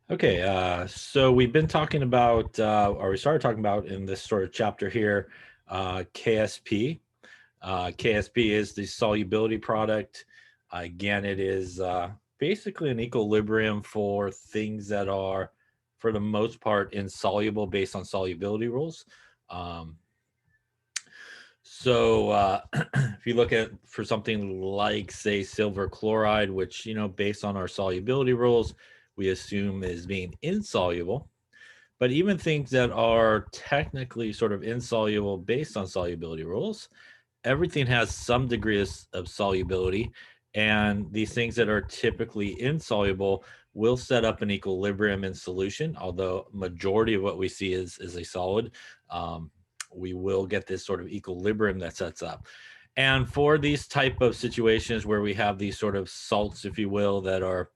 Okay, so we've been talking about, or we started talking about in this sort of chapter here, KSP. KSP is the solubility product. Again, it is basically an equilibrium for things that are, for the most part, insoluble based on solubility rules. Um, so if you look at for something like, say, silver chloride, which, based on our solubility rules, we assume is being insoluble. But even things that are technically sort of insoluble based on solubility rules, everything has some degree of solubility. And these things that are typically insoluble will set up an equilibrium in solution, although majority of what we see is a solid. Um, we will get this sort of equilibrium that sets up. And for these type of situations where we have these sort of salts, if you will, that are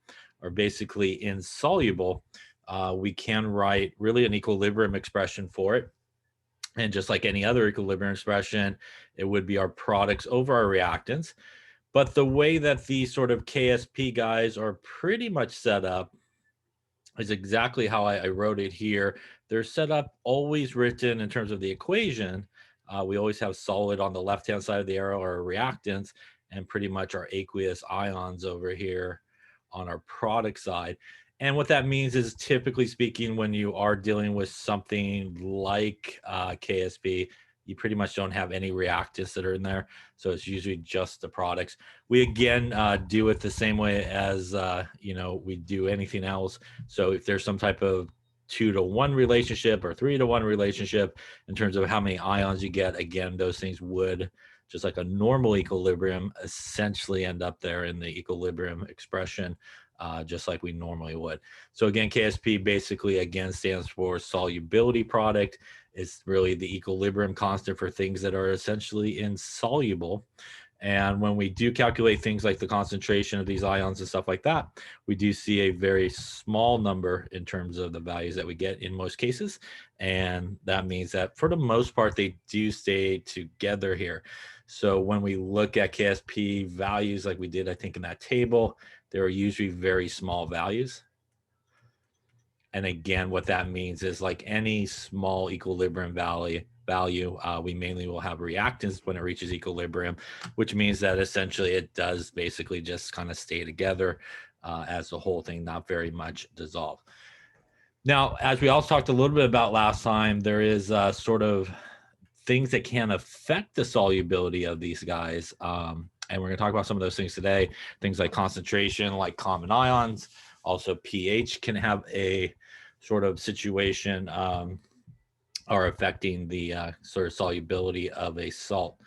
basically insoluble, we can write really an equilibrium expression for it. And just like any other equilibrium expression, it would be our products over our reactants. But the way that these sort of KSP guys are pretty much set up is exactly how I wrote it here. They're set up always written in terms of the equation. We always have solid on the left-hand side of the arrow, our reactants, and pretty much our aqueous ions over here on our product side. And what that means is, typically speaking, when you are dealing with something like KSP, you pretty much don't have any reactants that are in there. So it's usually just the products. We again do it the same way as we do anything else. So if there's some type of 2-to-1 relationship or 3-to-1 relationship in terms of how many ions you get, again, those things would, just like a normal equilibrium, essentially end up there in the equilibrium expression, just like we normally would. So again, KSP basically again stands for solubility product. It's really the equilibrium constant for things that are essentially insoluble. And when we do calculate things like the concentration of these ions and stuff like that, we do see a very small number in terms of the values that we get in most cases. And that means that for the most part, they do stay together here. So when we look at KSP values like we did, I think, in that table, there are usually very small values. And again, what that means is, like any small equilibrium value, we mainly will have reactants when it reaches equilibrium, which means that essentially it does basically just kind of stay together as the whole thing, not very much dissolve. Now, as we also talked a little bit about last time, there is sort of things that can affect the solubility of these guys. And we're going to talk about some of those things today. Things like concentration, like common ions. Also, pH can have a sort of situation are affecting the sort of solubility of a salt.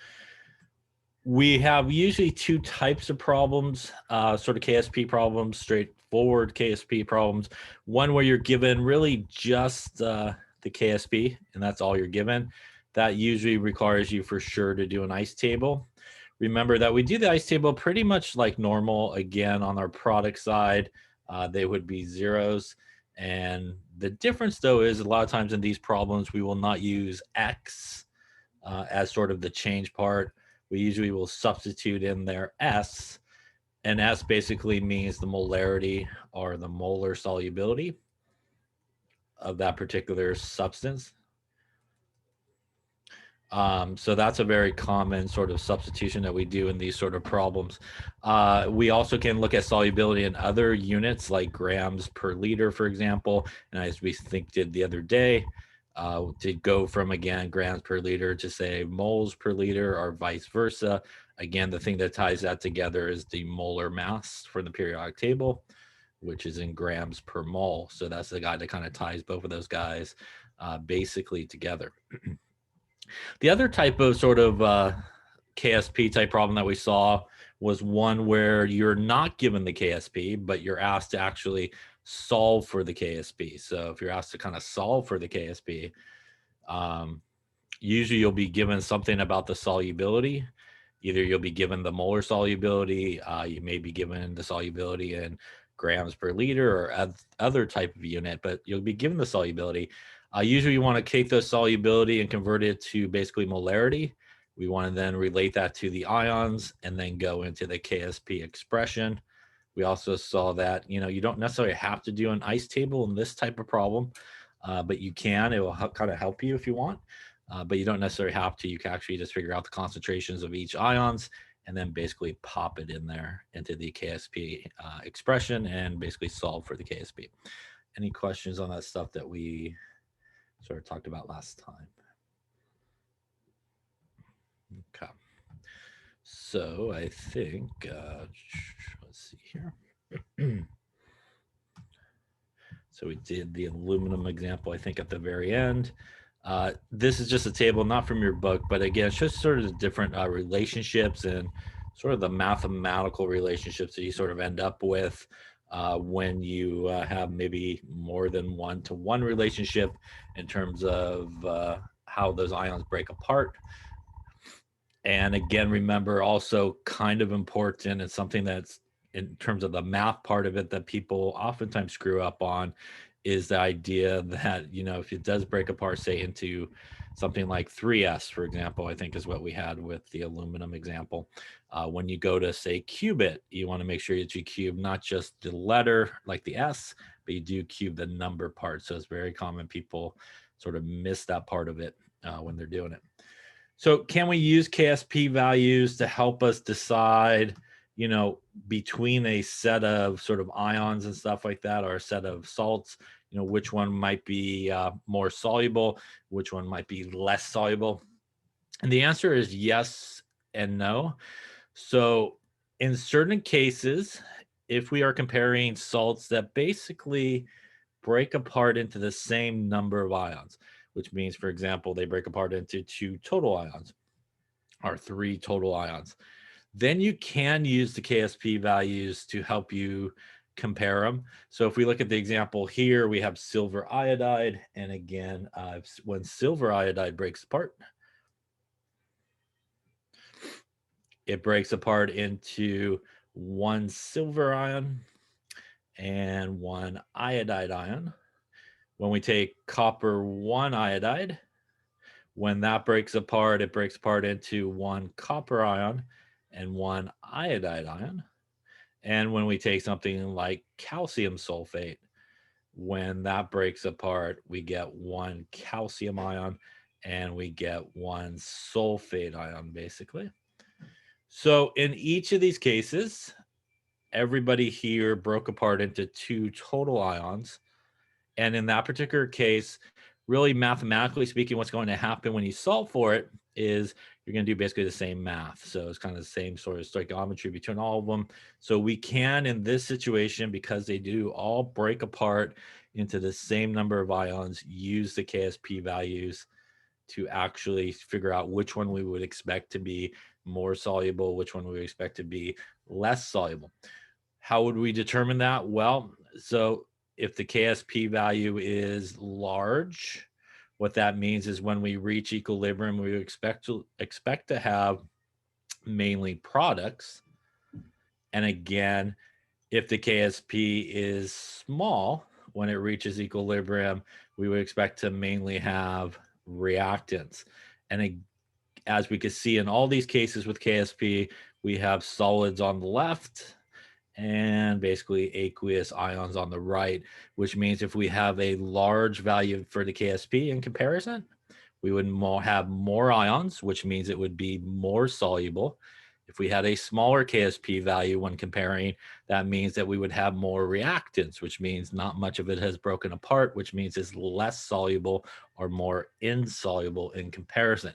We have usually two types of problems, sort of KSP problems, straightforward KSP problems. One where you're given really just the KSP, and that's all you're given. That usually requires you for sure to do an ice table. Remember that we do the ice table pretty much like normal. Again, on our product side, they would be zeros. And the difference, though, is a lot of times in these problems, we will not use X as sort of the change part. We usually will substitute in there S, and S basically means the molarity or the molar solubility of that particular substance. So that's a very common sort of substitution that we do in these sort of problems. We also can look at solubility in other units like grams per liter, for example. And as we did the other day, to go from, again, grams per liter to, say, moles per liter, or vice versa. Again, the thing that ties that together is the molar mass for the periodic table, which is in grams per mole. So that's the guy that kind of ties both of those guys basically together. The other type of sort of KSP type problem that we saw was one where you're not given the KSP, but you're asked to actually solve for the KSP. So if you're asked to kind of solve for the KSP, usually you'll be given something about the solubility. Either you'll be given the molar solubility, you may be given the solubility in grams per liter or other type of unit, but you'll be given the solubility. Usually you want to take the solubility and convert it to basically molarity. We want to then relate that to the ions and then go into the Ksp expression. We also saw that, you don't necessarily have to do an ice table in this type of problem, but you can. It will kind of help you if you want, but you don't necessarily have to. You can actually just figure out the concentrations of each ions and then basically pop it in there into the Ksp expression and basically solve for the Ksp. Any questions on that stuff that we sort of talked about last time? Okay. So I think, let's see here. So we did the aluminum example, I think, at the very end. This is just a table, not from your book, but again, it's just sort of the different relationships and sort of the mathematical relationships that you sort of end up with when you have maybe more than one-to-one relationship in terms of how those ions break apart. And again, remember, also kind of important and something that's in terms of the math part of it that people oftentimes screw up on is the idea that, if it does break apart, say into something like 3s, for example, I think is what we had with the aluminum example. When you go to, say, cube it, you want to make sure that you cube not just the letter like the S, but you do cube the number part. So it's very common people sort of miss that part of it when they're doing it. So can we use Ksp values to help us decide, between a set of sort of ions and stuff like that, or a set of salts, which one might be more soluble, which one might be less soluble? And the answer is yes and no. So in certain cases, if we are comparing salts that basically break apart into the same number of ions, which means, for example, they break apart into 2 total ions or 3 total ions, then you can use the Ksp values to help you compare them. So if we look at the example here, we have silver iodide. And again, when silver iodide breaks apart, it breaks apart into 1 silver ion and 1 iodide ion. When we take copper 1 iodide, when that breaks apart, it breaks apart into 1 copper ion and 1 iodide ion. And when we take something like calcium sulfate, when that breaks apart, we get 1 calcium ion and we get 1 sulfate ion, basically. So in each of these cases, everybody here broke apart into 2 total ions. And in that particular case, really mathematically speaking, what's going to happen when you solve for it is you're going to do basically the same math. So it's kind of the same sort of stoichiometry between all of them. So we can, in this situation, because they do all break apart into the same number of ions, use the Ksp values to actually figure out which one we would expect to be more soluble, which one we would expect to be less soluble. How would we determine that? Well, so if the Ksp value is large, what that means is when we reach equilibrium, we expect to have mainly products. And again, if the Ksp is small, when it reaches equilibrium, we would expect to mainly have reactants. And as we can see in all these cases with Ksp, we have solids on the left and basically aqueous ions on the right, which means if we have a large value for the Ksp in comparison, we would have more ions, which means it would be more soluble. If we had a smaller Ksp value when comparing, that means that we would have more reactants, which means not much of it has broken apart, which means it's less soluble or more insoluble in comparison.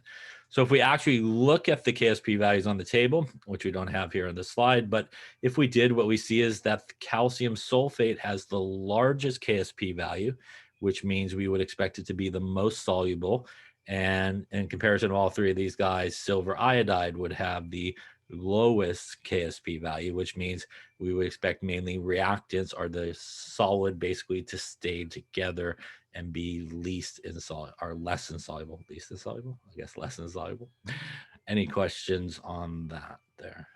So if we actually look at the Ksp values on the table, which we don't have here on the slide, but if we did, what we see is that calcium sulfate has the largest Ksp value, which means we would expect it to be the most soluble. And in comparison to all 3 of these guys, silver iodide would have the lowest Ksp value, which means we would expect mainly reactants or the solid basically to stay together and be least insoluble or less insoluble. Least insoluble? I guess less insoluble. Any questions on that there?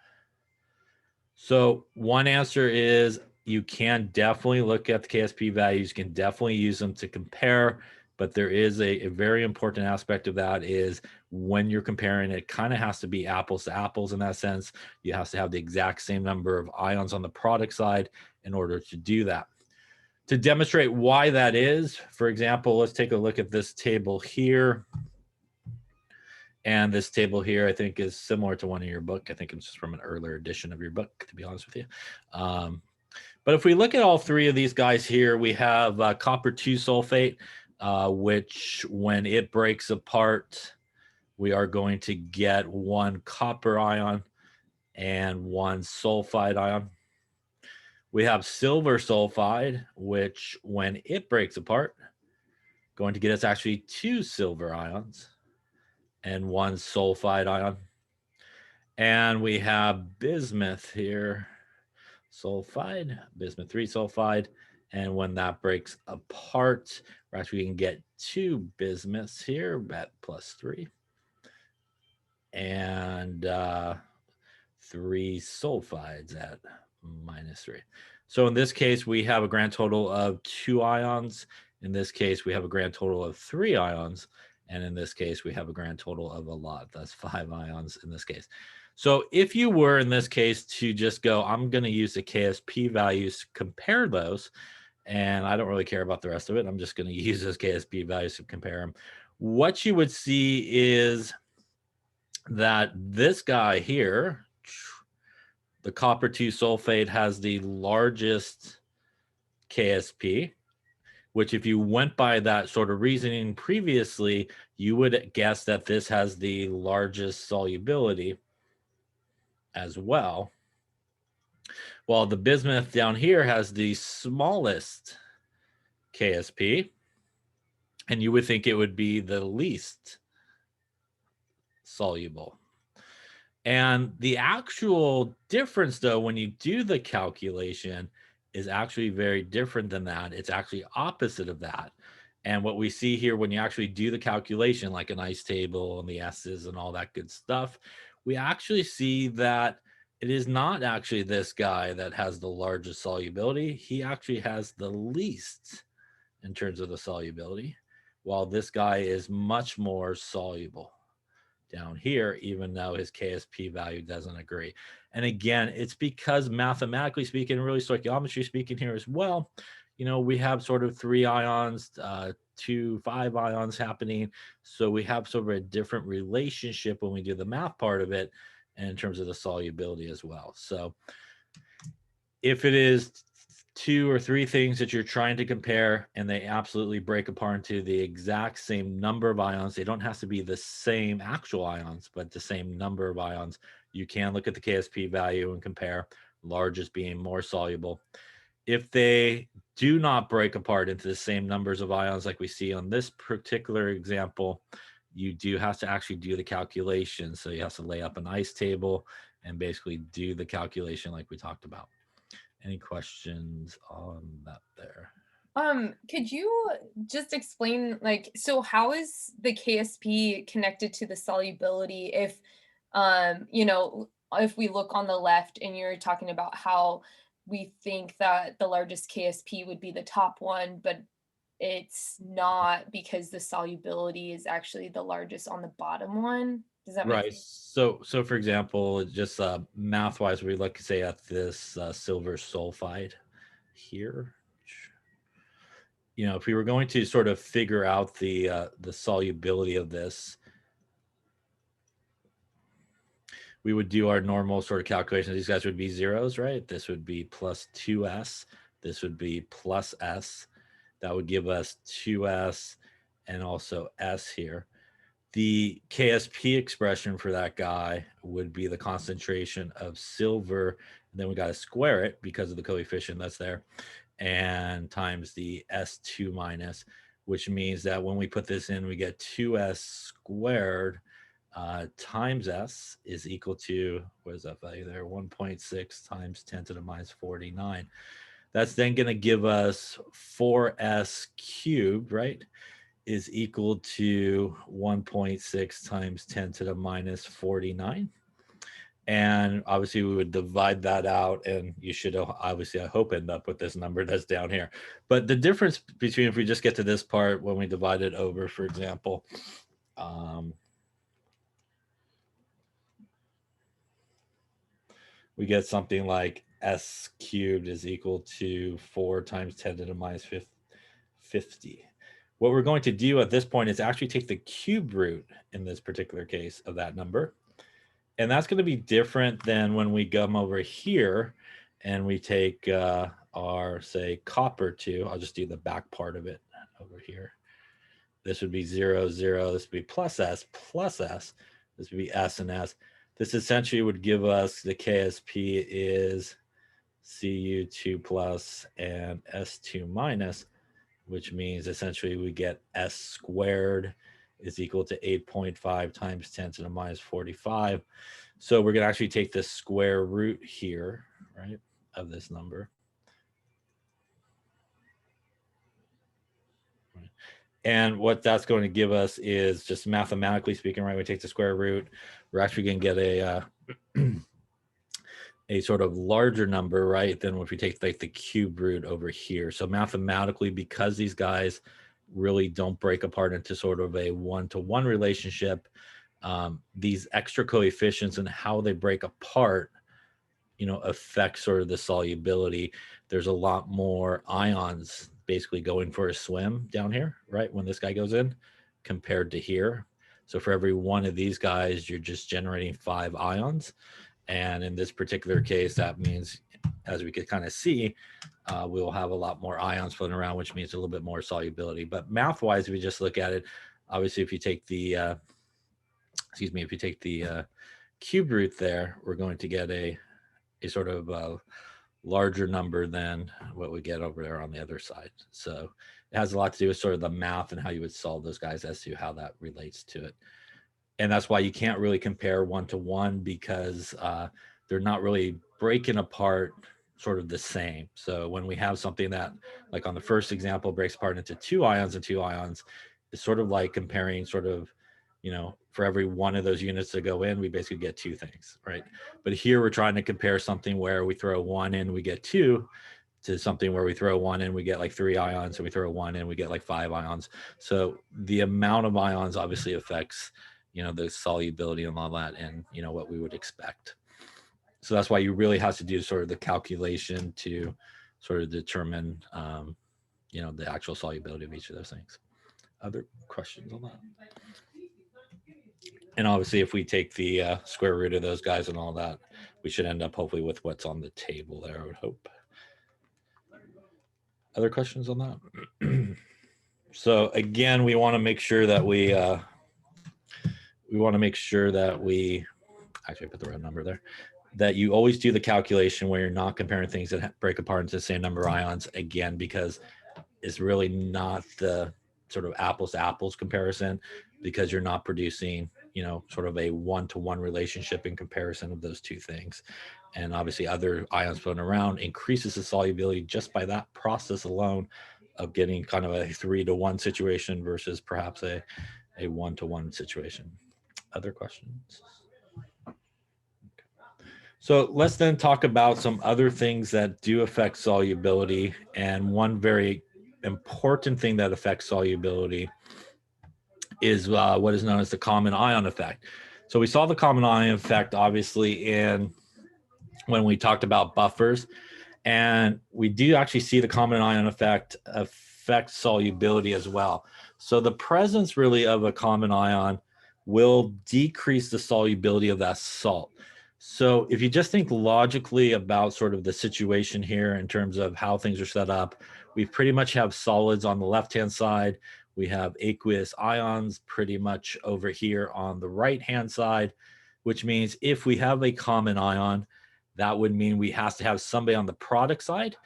So one answer is you can definitely look at the Ksp values, you can definitely use them to compare, but there is a very important aspect of that is when you're comparing, it kind of has to be apples to apples in that sense. You have to have the exact same number of ions on the product side in order to do that. To demonstrate why that is, for example, let's take a look at this table here. And this table here, I think, is similar to one in your book. I think it's just from an earlier edition of your book, to be honest with you. But if we look at all three of these guys here, we have copper 2 sulfate, which when it breaks apart, we are going to get one copper ion and one sulfide ion. We have silver sulfide, which when it breaks apart, going to get us actually 2 silver ions and 1 sulfide ion. And we have bismuth here, sulfide, bismuth 3 sulfide. And when that breaks apart, we're actually going to get 2 bismuths here at +3 and 3 sulfides at -3. So in this case, we have a grand total of 2 ions. In this case, we have a grand total of 3 ions. And in this case, we have a grand total of a lot. That's 5 ions in this case. So if you were in this case to just go, I'm going to use the Ksp values to compare those, and I don't really care about the rest of it. I'm just going to use those Ksp values to compare them. What you would see is that this guy here, the copper 2 sulfate, has the largest Ksp, which if you went by that sort of reasoning previously, you would guess that this has the largest solubility as well. While the bismuth down here has the smallest Ksp, and you would think it would be the least soluble. And the actual difference, though, when you do the calculation is actually very different than that. It's actually opposite of that. And what we see here when you actually do the calculation, like an ice table and the S's and all that good stuff, we actually see that it is not actually this guy that has the largest solubility. He actually has the least in terms of the solubility, while this guy is much more soluble down here, even though his Ksp value doesn't agree. And again, it's because mathematically speaking, really stoichiometry speaking here as well, you know, we have sort of 3 ions, 2, 5 ions happening. So we have sort of a different relationship when we do the math part of it, and in terms of the solubility as well. So if it is 2 or 3 things that you're trying to compare and they absolutely break apart into the exact same number of ions, they don't have to be the same actual ions, but the same number of ions, you can look at the Ksp value and compare, largest being more soluble. If they do not break apart into the same numbers of ions like we see on this particular example, you do have to actually do the calculation. So you have to lay up an ice table and basically do the calculation like we talked about. Any questions on that there? Could you just explain, like, so how is the Ksp connected to the solubility if, you know, if we look on the left and you're talking about how we think that the largest Ksp would be the top one, but it's not because the solubility is actually the largest on the bottom one? Does that make Right. sense? So for example, just math wise, we look say at this silver sulfide here. You know, if we were going to sort of figure out the solubility of this, we would do our normal sort of calculations. These guys would be zeros, right? This would be plus 2s. This would be plus s. That would give us 2s and also s here. The Ksp expression for that guy would be the concentration of silver. And then we got to square it because of the coefficient that's there, and times the S2 minus, which means that when we put this in, we get 2s squared times s is equal to, what is that value there? 1.6 times 10 to the minus 49. That's then going to give us 4s cubed, right? Is equal to 1.6 times 10 to the minus 49. And obviously we would divide that out, and you should obviously, I hope, end up with this number that's down here. But the difference between, if we just get to this part, when we divide it over, for example, we get something like S cubed is equal to 4 times 10 to the minus 50. What we're going to do at this point is actually take the cube root in this particular case of that number. And that's going to be different than when we come over here and we take our, say, copper 2. I'll just do the back part of it over here. This would be 0, 0. This would be plus S, plus S. This would be S and S. This essentially would give us the Ksp is Cu2 plus and S2 minus, which means essentially we get S squared is equal to 8.5 times 10 to the minus 45. So we're going to actually take the square root here, right, of this number. And what that's going to give us is, just mathematically speaking, right, we take the square root, we're actually going to get a sort of larger number, right, than if we take like the cube root over here. So mathematically, because these guys really don't break apart into sort of a one-to-one relationship, these extra coefficients and how they break apart, you know, affect sort of the solubility. There's a lot more ions basically going for a swim down here, right, when this guy goes in, compared to here. So for every one of these guys, you're just generating 5 ions. And in this particular case, that means, as we could kind of see, we'll have a lot more ions floating around, which means a little bit more solubility. But math-wise, if we just look at it, obviously, if you take the, if you take the cube root there, we're going to get a sort of larger number than what we get over there on the other side. So it has a lot to do with sort of the math and how you would solve those guys as to how that relates to it. And that's why you can't really compare one-to-one, because they're not really breaking apart sort of the same. So when we have something that, like on the first example, breaks apart into 2 ions and 2 ions, it's sort of like comparing sort of, you know, for every one of those units that go in, we basically get 2 things, right? But here we're trying to compare something where we throw 1 in, we get 2, to something where we throw 1 in, we get like 3 ions, and we throw 1 in, we get like 5 ions. So the amount of ions obviously affects, you know, the solubility and all that, and, you know, what we would expect. So that's why you really have to do sort of the calculation to sort of determine, you know, the actual solubility of each of those things. Other questions on that? And obviously, if we take the square root of those guys and all that, we should end up hopefully with what's on the table there, I would hope. Other questions on that? So again, we want to make sure that we actually, I put the right number there, that you always do the calculation where you're not comparing things that break apart into the same number of ions, again, because it's really not the sort of apples to apples comparison, because you're not producing, you know, sort of a one-to-one relationship in comparison of those 2 things. And obviously other ions floating around increases the solubility just by that process alone of getting kind of a 3-to-1 situation versus perhaps a 1-to-1 situation. Other questions? So let's then talk about some other things that do affect solubility. And one very important thing that affects solubility is what is known as the common ion effect. So we saw the common ion effect, obviously, in when we talked about buffers. And we do actually see the common ion effect affect solubility as well. So the presence really of a common ion will decrease the solubility of that salt. So if you just think logically about sort of the situation here in terms of how things are set up, we pretty much have solids on the left-hand side. We have aqueous ions pretty much over here on the right-hand side, which means if we have a common ion, that would mean we have to have somebody on the product side.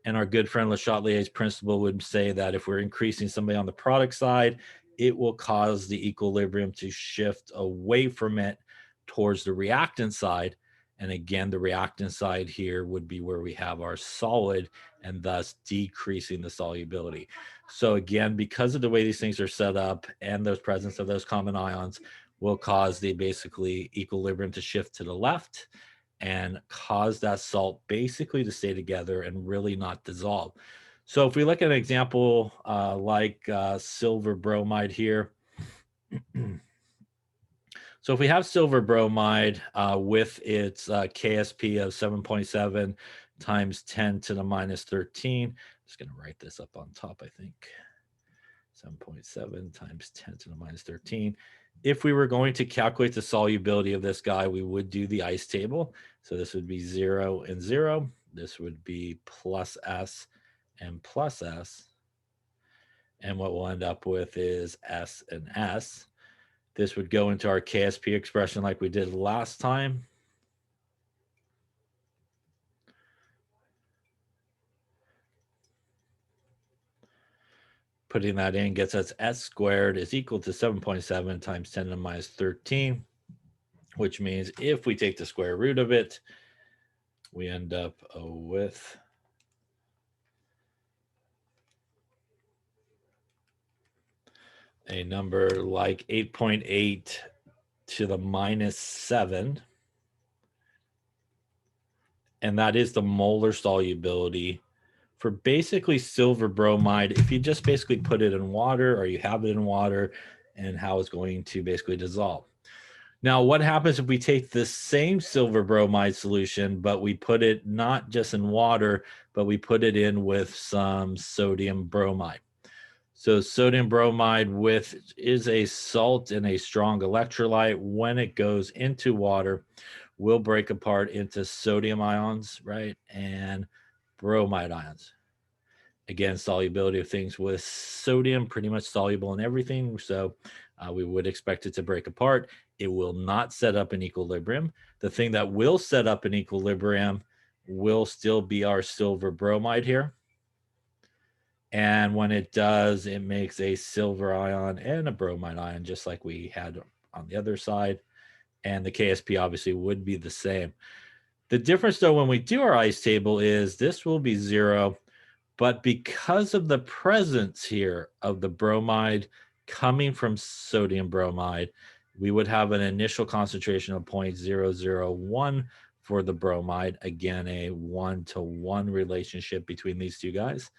And our good friend Le Chatelier's principle would say that if we're increasing somebody on the product side, it will cause the equilibrium to shift away from it towards the reactant side. And again, the reactant side here would be where we have our solid, and thus decreasing the solubility. So again, because of the way these things are set up and the presence of those common ions, will cause the basically equilibrium to shift to the left and cause that salt basically to stay together and really not dissolve. So if we look at an example like silver bromide here, so if we have silver bromide with its Ksp of 7.7 times 10 to the minus 13, I'm just going to write this up on top, I think. 7.7 times 10 to the minus 13. If we were going to calculate the solubility of this guy, we would do the ice table. So this would be 0 and 0. This would be plus S and plus S. And what we'll end up with is S and S. This would go into our Ksp expression like we did last time. Putting that in gets us S squared is equal to 7.7 times 10 to the minus 13, which means if we take the square root of it, we end up with a number like 8.8 to the minus 7. And that is the molar solubility for basically silver bromide. If you just basically put it in water or you have it in water, and how it's going to basically dissolve. Now, what happens if we take the same silver bromide solution, but we put it not just in water, but we put it in with some sodium bromide? So sodium bromide is a salt and a strong electrolyte. When it goes into water, will break apart into sodium ions, right? And bromide ions. Again, solubility of things with sodium, pretty much soluble in everything. So we would expect it to break apart. It will not set up an equilibrium. The thing that will set up an equilibrium will still be our silver bromide here. And when it does, it makes a silver ion and a bromide ion, just like we had on the other side. And the Ksp obviously would be the same. The difference, though, when we do our ice table is this will be 0. But because of the presence here of the bromide coming from sodium bromide, we would have an initial concentration of 0.001 for the bromide. Again, a 1-to-1 relationship between these two guys.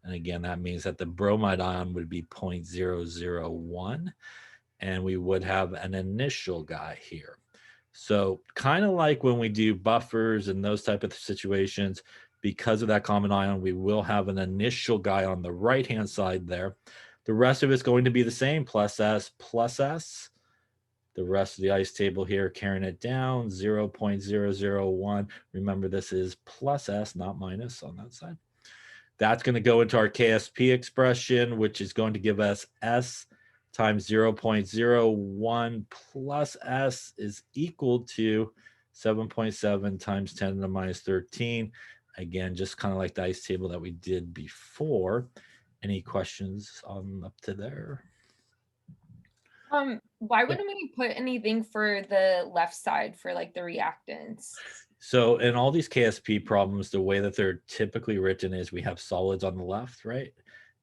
And again, that means that the bromide ion would be 0.001. And we would have an initial guy here. So kind of like when we do buffers and those type of situations, because of that common ion, we will have an initial guy on the right-hand side there. The rest of it's going to be the same, plus S, plus S. The rest of the ice table here, carrying it down, 0.001. Remember, this is plus S, not minus on that side. That's going to go into our Ksp expression, which is going to give us S times 0.01 plus S is equal to 7.7 times 10 to the minus 13. Again, just kind of like the ice table that we did before. Any questions on up to there? Why wouldn't we put anything for the left side for like the reactants? So in all these Ksp problems, the way that they're typically written is we have solids on the left, right?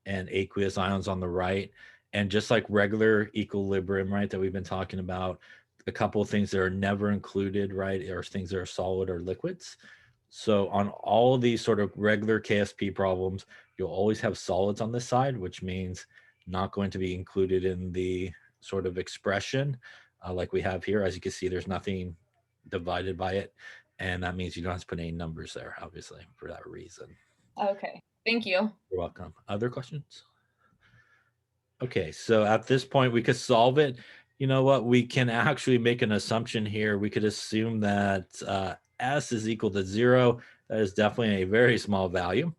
And aqueous ions on the right. And just like regular equilibrium, right, that we've been talking about, a couple of things that are never included, right, are things that are solid or liquids. So on all of these sort of regular Ksp problems, you'll always have solids on this side, which means not going to be included in the sort of expression like we have here. As you can see, there's nothing divided by it. And that means you don't have to put any numbers there, obviously, for that reason. Okay, thank you. You're welcome. Other questions? Okay, so at this point, we could solve it. You know what? We can actually make an assumption here. We could assume that S is equal to 0. That is definitely a very small value.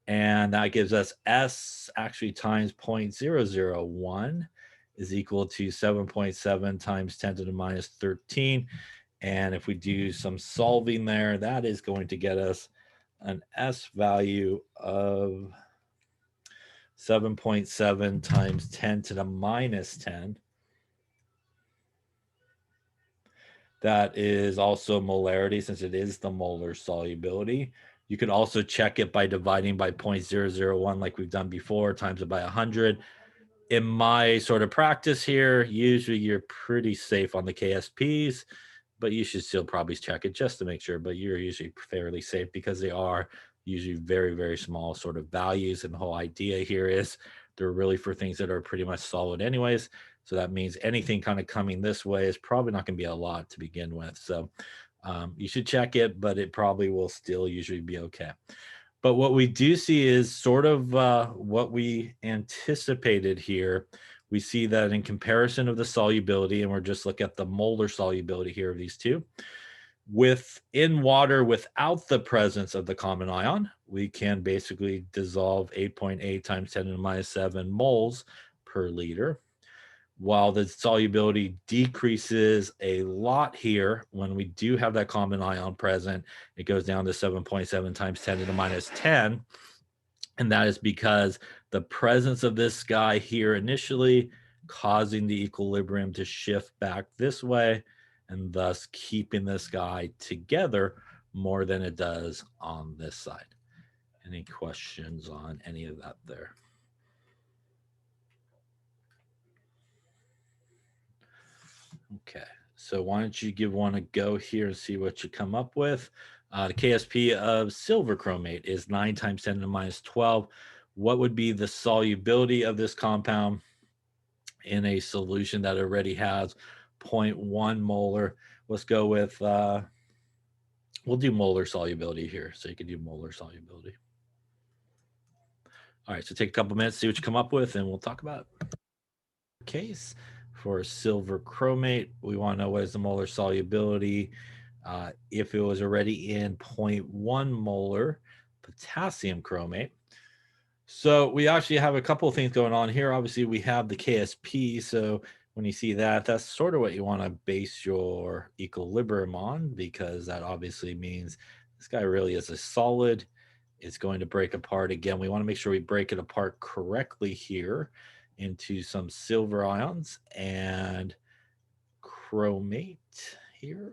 And that gives us S actually times 0.001 is equal to 7.7 times 10 to the minus 13. And if we do some solving there, that is going to get us an S value of 7.7 times 10 to the minus 10. That is also molarity, since it is the molar solubility. You could also check it by dividing by 0.001 like we've done before, times it by 100. In my sort of practice here, usually you're pretty safe on the KSPs, but you should still probably check it just to make sure. But you're usually fairly safe because they are usually very, very small sort of values. And the whole idea here is they're really for things that are pretty much solid, anyways. So that means anything kind of coming this way is probably not going to be a lot to begin with. So you should check it, but it probably will still usually be okay. But what we do see is sort of what we anticipated here. We see that in comparison of the solubility, and we're just looking at the molar solubility here of these two. Within water, without the presence of the common ion, we can basically dissolve 8.8 times 10 to the minus 7 moles per liter, while the solubility decreases a lot here when we do have that common ion present. It goes down to 7.7 times 10 to the minus 10. And that is because the presence of this guy here initially causing the equilibrium to shift back this way, and thus keeping this guy together more than it does on this side. Any questions on any of that there? Okay, so why don't you give one a go here and see what you come up with. The Ksp of silver chromate is 9 times 10 to the minus 12. What would be the solubility of this compound in a solution that already has 0.1 molar? Let's go with, we'll do molar solubility here. So you can do molar solubility. All right, so take a couple minutes, see what you come up with, and we'll talk about it. Case for silver chromate, we want to know what is the molar solubility. If it was already in 0.1 molar potassium chromate. So we actually have a couple of things going on here. Obviously, we have the KSP. So when you see that, that's sort of what you want to base your equilibrium on, because that obviously means this guy really is a solid. It's going to break apart. Again, we want to make sure we break it apart correctly here into some silver ions and chromate here.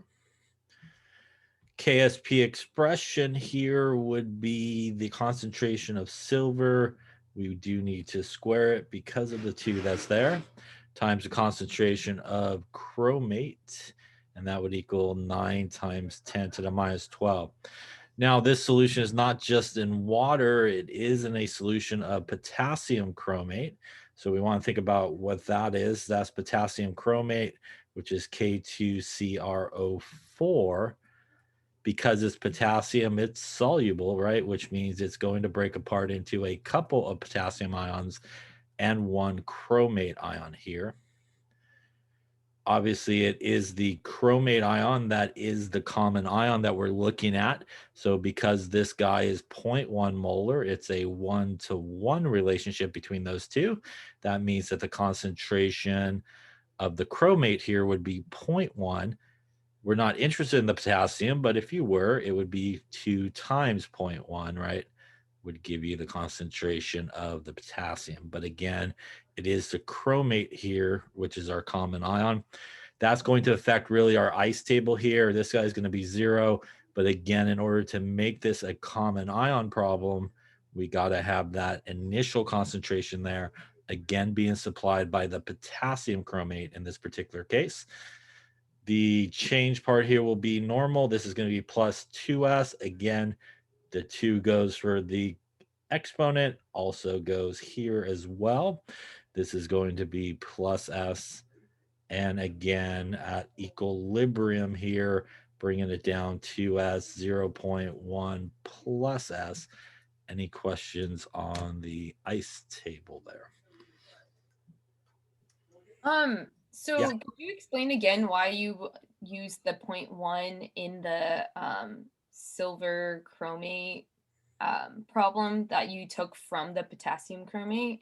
Ksp expression here would be the concentration of silver. We do need to square it because of the 2 that's there, times the concentration of chromate, and that would equal 9 times 10 to the minus 12. Now, this solution is not just in water, it is in a solution of potassium chromate. So we want to think about what that is. That's potassium chromate, which is K2CrO4. Because it's potassium, it's soluble, right? Which means it's going to break apart into a couple of potassium ions and 1 chromate ion here. Obviously, it is the chromate ion that is the common ion that we're looking at. So because this guy is 0.1 molar, it's a 1-to-1 relationship between those two. That means that the concentration of the chromate here would be 0.1. We're not interested in the potassium, but if you were, it would be 2 times 0.1, right? Would give you the concentration of the potassium. But again, it is the chromate here, which is our common ion. That's going to affect really our ice table here. This guy is going to be 0. But again, in order to make this a common ion problem, we got to have that initial concentration there, again, being supplied by the potassium chromate in this particular case. The change part here will be normal. This is going to be plus 2s. Again, the 2 goes for the exponent, also goes here as well. This is going to be plus s. And again, at equilibrium here, bringing it down to s, 0.1 plus s. Any questions on the ice table there? So could you explain again why you use the 0.1 in the silver chromate problem that you took from the potassium chromate?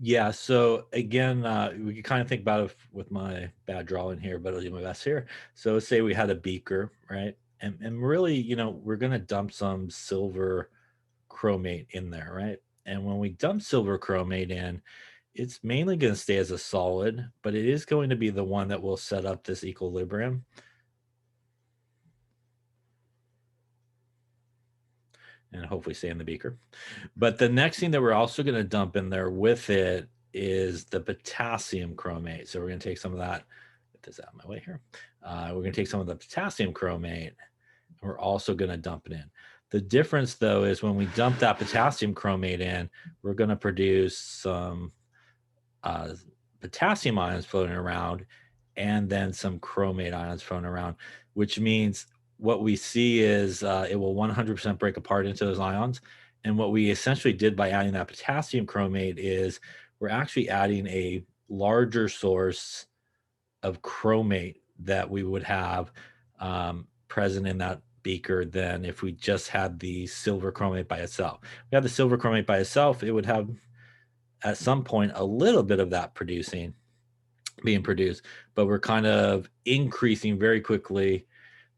Yeah, so again, we can kind of think about it with my bad drawing here, but I'll do my best here. So let's say we had a beaker, right? And really, we're going to dump some silver chromate in there, right? And when we dump silver chromate in, it's mainly going to stay as a solid, but it is going to be the one that will set up this equilibrium. And hopefully stay in the beaker. But the next thing that we're also going to dump in there with it is the potassium chromate. So we're going to take some of that, get this out of my way here. We're going to take some of the potassium chromate, and we're also going to dump it in. The difference, though, is when we dump that potassium chromate in, we're going to produce some potassium ions floating around and then some chromate ions floating around, which means what we see is it will 100% break apart into those ions. And what we essentially did by adding that potassium chromate is we're actually adding a larger source of chromate that we would have present in that beaker than if we just had the silver chromate by itself. If we had the silver chromate by itself, it would have at some point a little bit of that being produced, but we're kind of increasing very quickly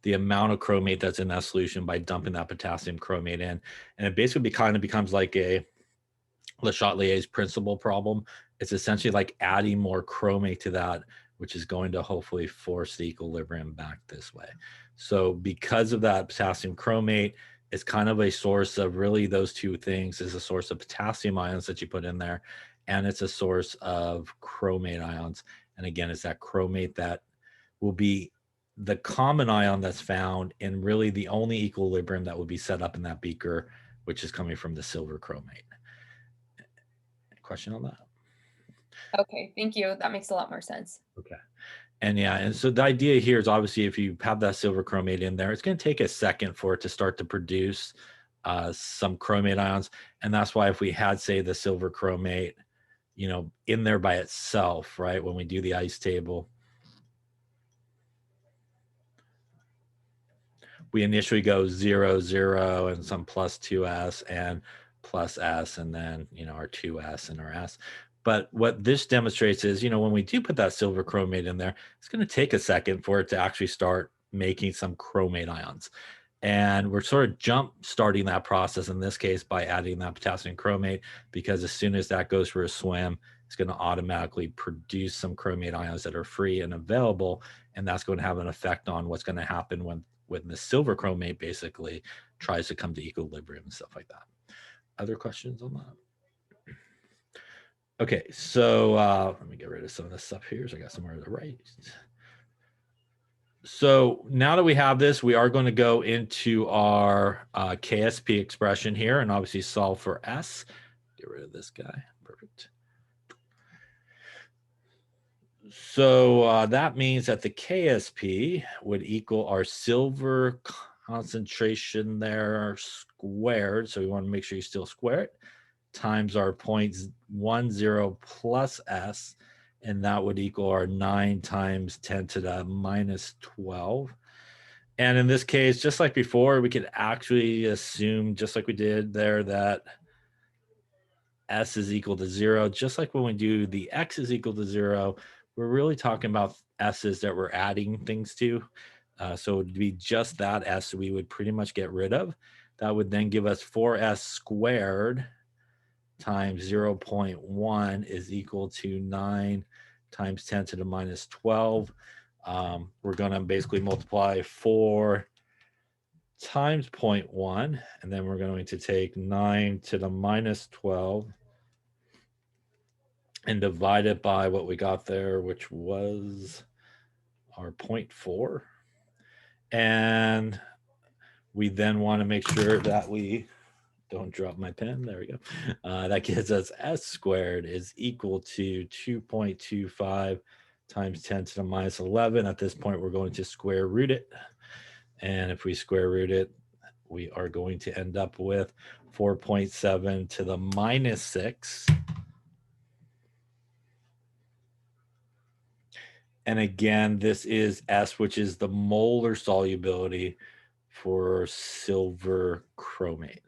the amount of chromate that's in that solution by dumping that potassium chromate in. And it basically kind of becomes like a Le Chatelier's principle problem. It's essentially like adding more chromate to that, which is going to hopefully force the equilibrium back this way. So because of that potassium chromate, it's kind of a source of really those two things, is a source of potassium ions that you put in there, and it's a source of chromate ions. And again, it's that chromate that will be the common ion that's found in really the only equilibrium that would be set up in that beaker, which is coming from the silver chromate. Question on that? Okay, thank you. That makes a lot more sense. Okay. And yeah, and so the idea here is obviously if you have that silver chromate in there, it's going to take a second for it to start to produce some chromate ions. And that's why if we had, say, the silver chromate, you know, in there by itself, right, when we do the ice table, we initially go 0, 0, and some plus 2s and plus s, and then, you know, our 2s and our s. But what this demonstrates is, you know, when we do put that silver chromate in there, it's going to take a second for it to actually start making some chromate ions. And we're sort of jump starting that process in this case by adding that potassium chromate, because as soon as that goes for a swim, it's going to automatically produce some chromate ions that are free and available. And that's going to have an effect on what's going to happen when the silver chromate basically tries to come to equilibrium and stuff like that. Other questions on that? Okay, so let me get rid of some of this stuff here. So I got somewhere to write. So now that we have this, we are going to go into our Ksp expression here and obviously solve for S. Get rid of this guy. Perfect. So that means that the Ksp would equal our silver concentration there squared. So we want to make sure you still square it, times our 0.10 plus S, and that would equal our 9 times 10 to the minus 12. And in this case, just like before, we could actually assume, just like we did there, that S is equal to 0. Just like when we do the X is equal to 0, we're really talking about S's that we're adding things to. So it would be just that S we would pretty much get rid of. That would then give us 4S squared times 0.1 is equal to 9 times 10 to the minus 12. We're going to basically multiply 4 times 0.1, and then we're going to take 9 to the minus 12 and divide it by what we got there, which was our 0.4. And we then want to make sure that we don't drop my pen. There we go. That gives us S squared is equal to 2.25 times 10 to the minus 11. At this point, we're going to square root it. And if we square root it, we are going to end up with 4.7 to the minus 6. And again, this is S, which is the molar solubility for silver chromate.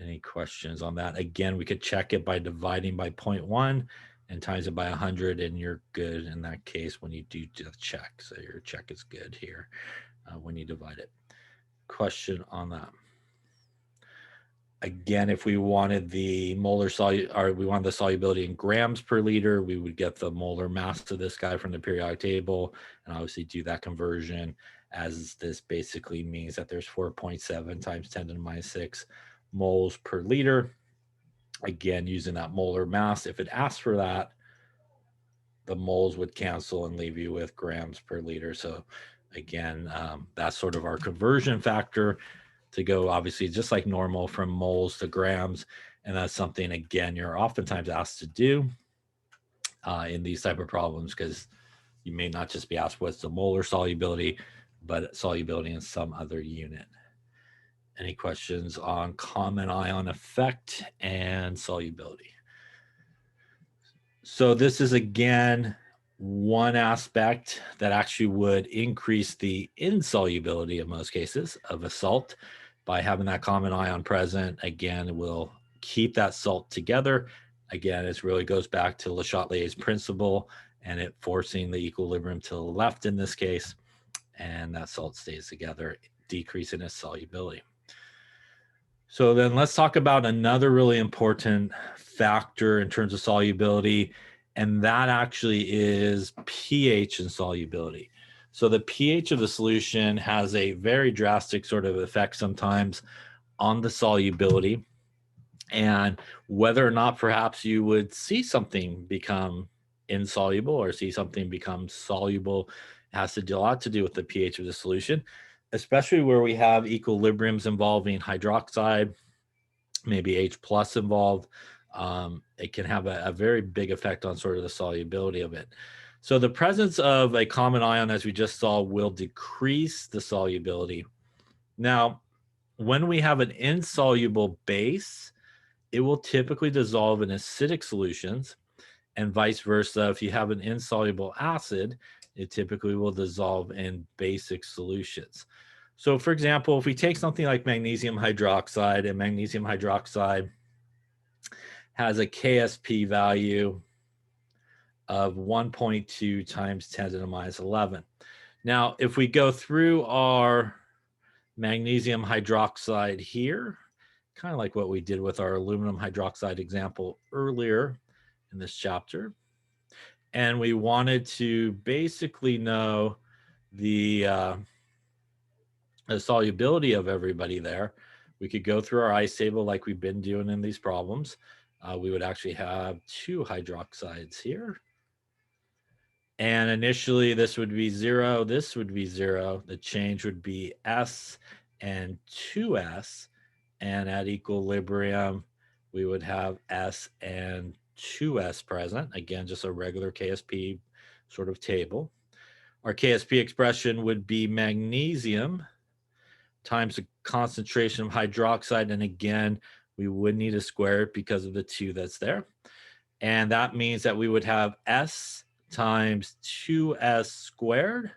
Any questions on that? Again, we could check it by dividing by 0.1 and times it by 100, and you're good in that case when you do the check. So your check is good here when you divide it. Question on that? Again, if we wanted the molar we wanted the solubility in grams per liter, we would get the molar mass of this guy from the periodic table and obviously do that conversion, as this basically means that there's 4.7 times 10 to the minus 6 moles per liter. again, using that molar mass. If it asks for that, the moles would cancel and leave you with grams per liter. So again, that's sort of our conversion factor to go, obviously, just like normal, from moles to grams. And that's something, again, you're oftentimes asked to do in these type of problems, because you may not just be asked what's the molar solubility, but solubility in some other unit. Any questions on common ion effect and solubility? So this is, again, one aspect that actually would increase the insolubility in most cases of a salt by having that common ion present. Again, it will keep that salt together. Again, it really goes back to Le Chatelier's principle and it forcing the equilibrium to the left in this case, and that salt stays together, decreasing its solubility. So then let's talk about another really important factor in terms of solubility, and that actually is pH and solubility. So the pH of the solution has a very drastic sort of effect sometimes on the solubility, and whether or not perhaps you would see something become insoluble or see something become soluble has a lot to do with the pH of the solution, especially where we have equilibriums involving hydroxide, maybe H plus involved. It can have a very big effect on sort of the solubility of it. So the presence of a common ion, as we just saw, will decrease the solubility. Now, when we have an insoluble base, it will typically dissolve in acidic solutions, and vice versa. If you have an insoluble acid, it typically will dissolve in basic solutions. So for example, if we take something like magnesium hydroxide, and magnesium hydroxide has a Ksp value of 1.2 times 10 to the minus 11. Now, if we go through our magnesium hydroxide here, kind of like what we did with our aluminum hydroxide example earlier in this chapter, and we wanted to basically know the solubility of everybody there, we could go through our ice table like we've been doing in these problems. We would actually have two hydroxides here. And initially this would be 0, this would be 0. The change would be S and 2S. And at equilibrium, we would have S and 2S present. Again, just a regular Ksp sort of table. Our Ksp expression would be magnesium times the concentration of hydroxide. And again, we would need to square it because of the 2 that's there. And that means that we would have S times 2S squared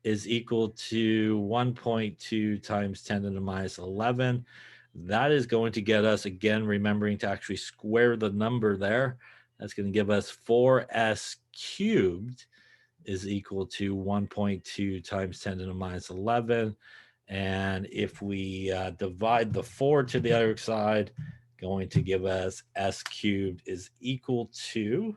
is equal to 1.2 times 10 to the minus 11. That is going to get us, again, remembering to actually square the number there, that's going to give us 4S cubed is equal to 1.2 times 10 to the minus 11. And if we divide the 4 to the other side, going to give us S cubed is equal to,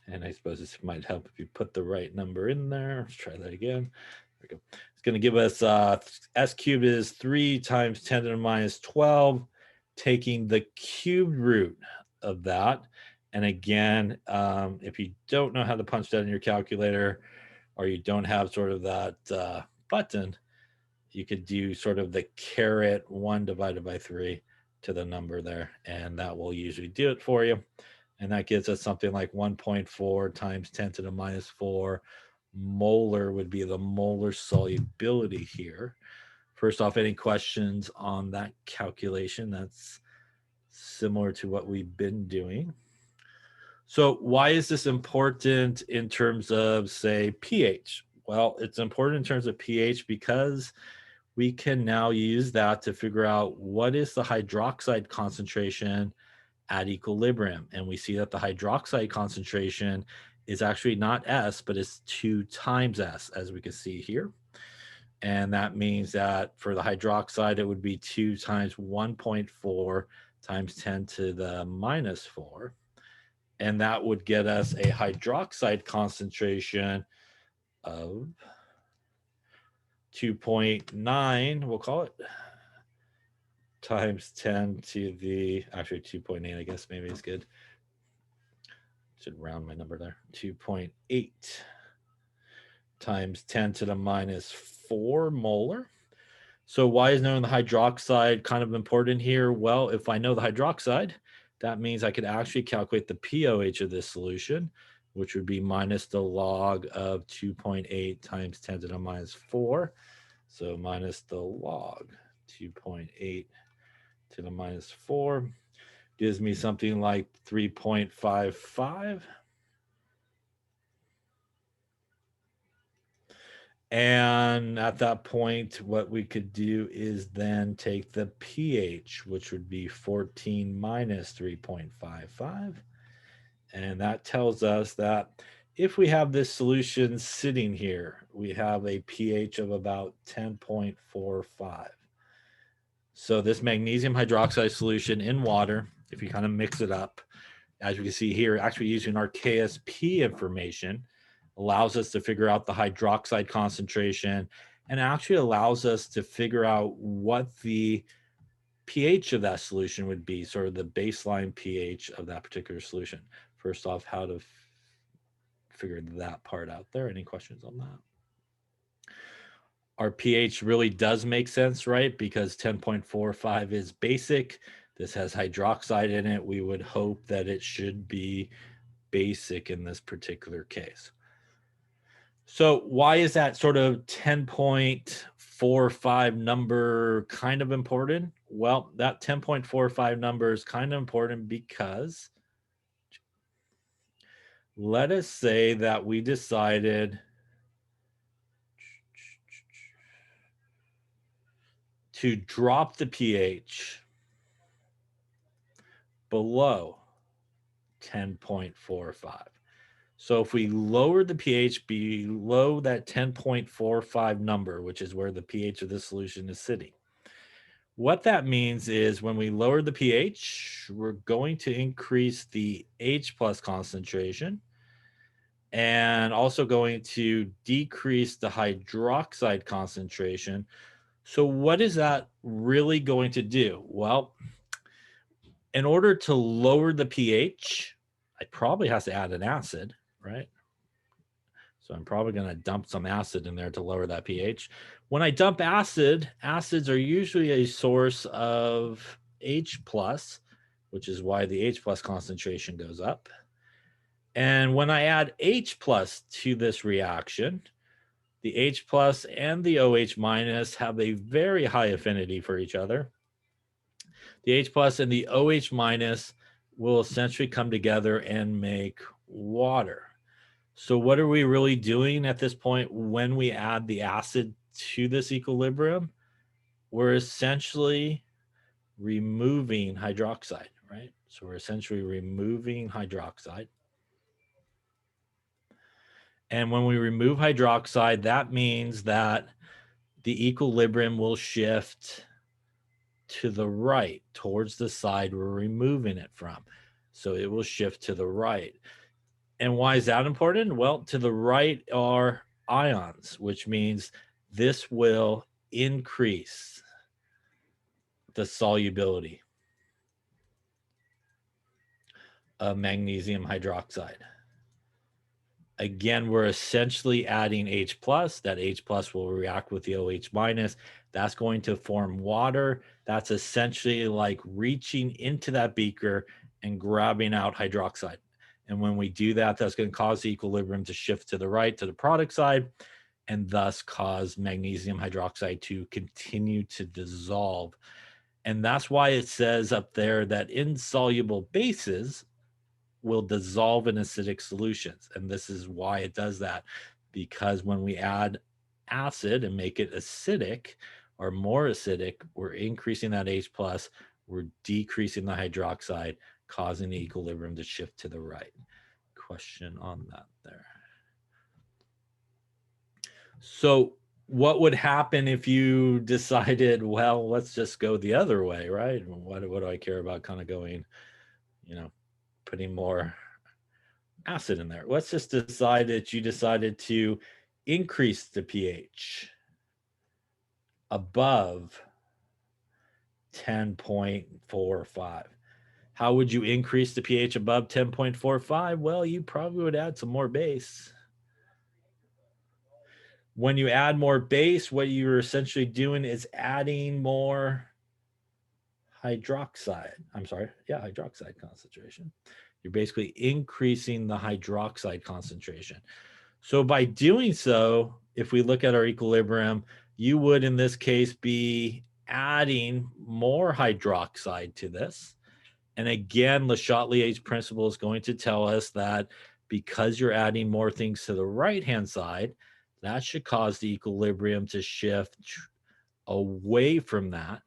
and I suppose this might help if you put the right number in there. Let's try that again. There we go. It's going to give us S cubed is 3 times 10 to the minus 12, taking the cubed root of that. And again, if you don't know how to punch that in your calculator, or you don't have sort of that button, you could do sort of the caret 1 divided by 3 to the number there, and that will usually do it for you. And that gives us something like 1.4 times 10 to the minus 4 molar would be the molar solubility here. First off, any questions on that calculation? That's similar to what we've been doing. So why is this important in terms of, say, pH? Well, it's important in terms of pH because we can now use that to figure out what is the hydroxide concentration at equilibrium. And we see that the hydroxide concentration is actually not S, but it's 2 times S, as we can see here. And that means that for the hydroxide, it would be 2 times 1.4 times 10 to the minus 4. And that would get us a hydroxide concentration of 2.9, we'll call it, times 10 to the, actually 2.8, I guess maybe is good. Should round my number there. 2.8 times 10 to the minus 4 molar. So why is knowing the hydroxide kind of important here? Well, if I know the hydroxide, that means I could actually calculate the pOH of this solution, which would be minus the log of 2.8 times 10 to the minus 4. So minus the log 2.8 to the minus 4 gives me something like 3.55. And at that point, what we could do is then take the pH, which would be 14 minus 3.55. And that tells us that if we have this solution sitting here, we have a pH of about 10.45. So this magnesium hydroxide solution in water, if you kind of mix it up, as we can see here, actually using our Ksp information, allows us to figure out the hydroxide concentration and actually allows us to figure out what the pH of that solution would be, sort of the baseline pH of that particular solution. First off, how to figure that part out there. Any questions on that? Our pH really does make sense, right? Because 10.45 is basic. This has hydroxide in it. We would hope that it should be basic in this particular case. So why is that sort of 10.45 number kind of important? Well, that 10.45 number is kind of important because let us say that we decided to drop the pH below 10.45. So if we lower the pH below that 10.45 number, which is where the pH of this solution is sitting, what that means is when we lower the pH, we're going to increase the H plus concentration and also going to decrease the hydroxide concentration. So what is that really going to do? Well, in order to lower the pH, I probably have to add an acid, right? So I'm probably going to dump some acid in there to lower that pH. When I dump acid, acids are usually a source of H plus, which is why the H plus concentration goes up. And when I add H plus to this reaction, the H plus and the OH minus have a very high affinity for each other. The H plus and the OH minus will essentially come together and make water. So what are we really doing at this point when we add the acid to this equilibrium? We're essentially removing hydroxide, right? So we're essentially removing hydroxide. And when we remove hydroxide, that means that the equilibrium will shift to the right, towards the side we're removing it from. So it will shift to the right. And why is that important? Well, to the right are ions, which means this will increase the solubility of magnesium hydroxide. Again, we're essentially adding H plus. That H plus will react with the OH minus. That's going to form water. That's essentially like reaching into that beaker and grabbing out hydroxide. And when we do that, that's going to cause the equilibrium to shift to the right, to the product side, and thus cause magnesium hydroxide to continue to dissolve. And that's why it says up there that insoluble bases will dissolve in acidic solutions. And this is why it does that, because when we add acid and make it acidic or more acidic, we're increasing that H plus, we're decreasing the hydroxide, causing the equilibrium to shift to the right. Question on that there. So what would happen if you decided, well, let's just go the other way, right? What do I care about kind of going, putting more acid in there? Let's just decide that you decided to increase the pH above 10.45. How would you increase the pH above 10.45? Well, you probably would add some more base. When you add more base, what you're essentially doing is adding more hydroxide. Hydroxide concentration. You're basically increasing the hydroxide concentration. So by doing so, if we look at our equilibrium, you would in this case be adding more hydroxide to this. And again, Le Chatelier's principle is going to tell us that because you're adding more things to the right-hand side, that should cause the equilibrium to shift away from that.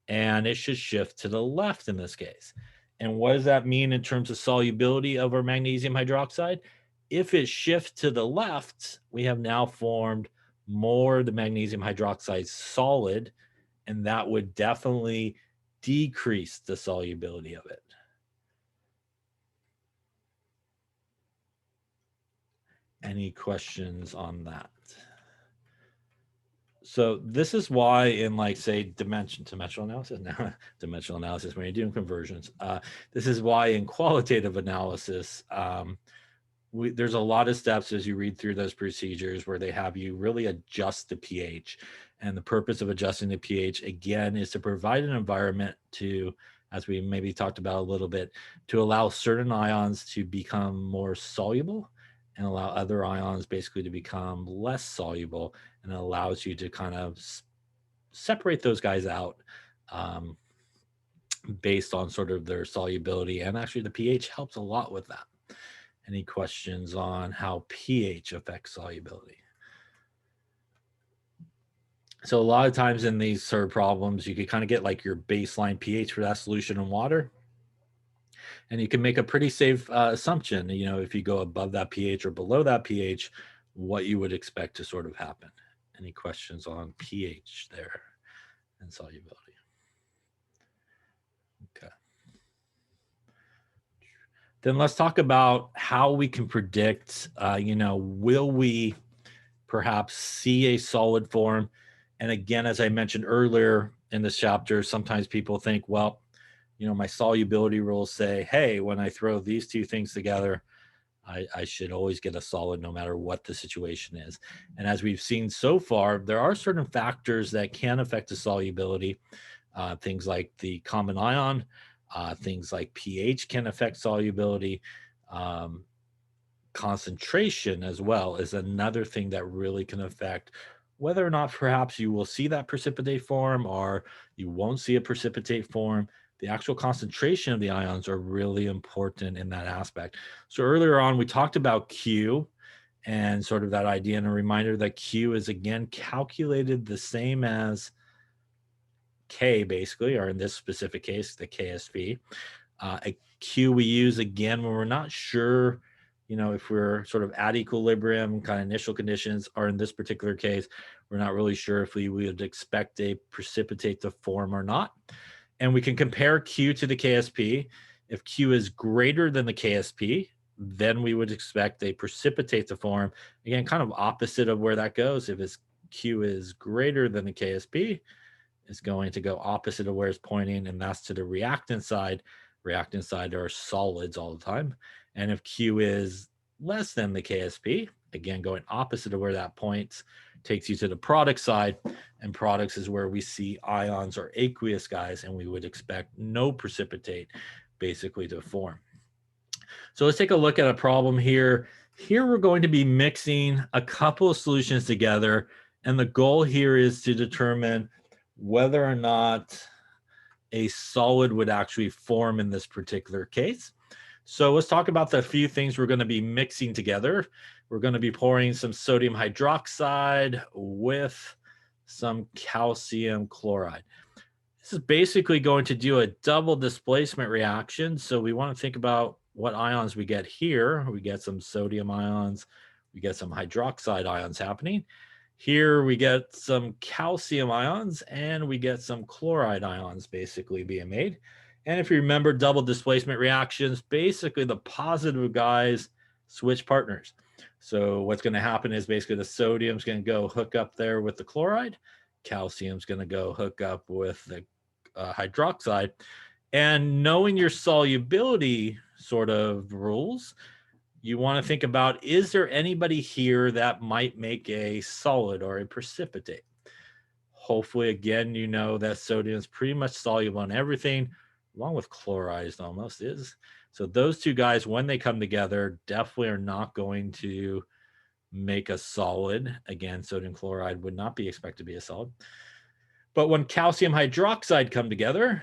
And it should shift to the left in this case. And what does that mean in terms of solubility of our magnesium hydroxide? If it shifts to the left, we have now formed more of the magnesium hydroxide solid, and that would definitely decrease the solubility of it. Any questions on that? So this is why in like say dimensional analysis, when you're doing conversions, this is why in qualitative analysis, there's a lot of steps as you read through those procedures where they have you really adjust the pH. And the purpose of adjusting the pH, again, is to provide an environment to, as we maybe talked about a little bit, to allow certain ions to become more soluble and allow other ions basically to become less soluble. And it allows you to kind of separate those guys out based on sort of their solubility. And actually the pH helps a lot with that. Any questions on how pH affects solubility? So a lot of times in these sort of problems, you could kind of get like your baseline pH for that solution in water. And you can make a pretty safe assumption, you know, if you go above that pH or below that pH, what you would expect to sort of happen. Any questions on pH there and solubility? Okay. Then let's talk about how we can predict, you know, will we perhaps see a solid form? And again, as I mentioned earlier in this chapter, sometimes people think, well, you know, my solubility rules say, hey, when I throw these two things together, I should always get a solid no matter what the situation is. And as we've seen so far, there are certain factors that can affect the solubility. Things like the common ion, things like pH can affect solubility. Concentration as well is another thing that really can affect whether or not perhaps you will see that precipitate form or you won't see a precipitate form. The actual concentration of the ions are really important in that aspect. So earlier on, we talked about Q and sort of that idea, and a reminder that Q is again calculated the same as K basically, or in this specific case, the Ksp. A Q we use again when we're not sure, you know, if we're sort of at equilibrium kind of initial conditions, or in this particular case, we're not really sure if we would expect a precipitate to form or not. And we can compare Q to the Ksp. If Q is greater than the Ksp, then we would expect a precipitate to form. Again, kind of opposite of where that goes. If Q is greater than the Ksp, it's going to go opposite of where it's pointing, and that's to the reactant side. Reactant side are solids all the time. And if Q is less than the Ksp, again, going opposite of where that points, takes you to the product side. And products is where we see ions or aqueous guys, and we would expect no precipitate basically to form. So let's take a look at a problem here. Here we're going to be mixing a couple of solutions together. And the goal here is to determine whether or not a solid would actually form in this particular case. So let's talk about the few things we're going to be mixing together. We're going to be pouring some sodium hydroxide with some calcium chloride. This is basically going to do a double displacement reaction. So we want to think about what ions we get here. We get some sodium ions, we get some hydroxide ions happening. Here we get some calcium ions and we get some chloride ions basically being made. And if you remember double displacement reactions, basically the positive guys switch partners. So what's going to happen is basically the sodium's going to go hook up there with the chloride. Calcium's going to go hook up with the hydroxide. And knowing your solubility sort of rules, you want to think about, is there anybody here that might make a solid or a precipitate? Hopefully, again, you know that sodium is pretty much soluble in everything, along with chloride almost is. So those two guys, when they come together, definitely are not going to make a solid. Again, sodium chloride would not be expected to be a solid. But when calcium hydroxide come together,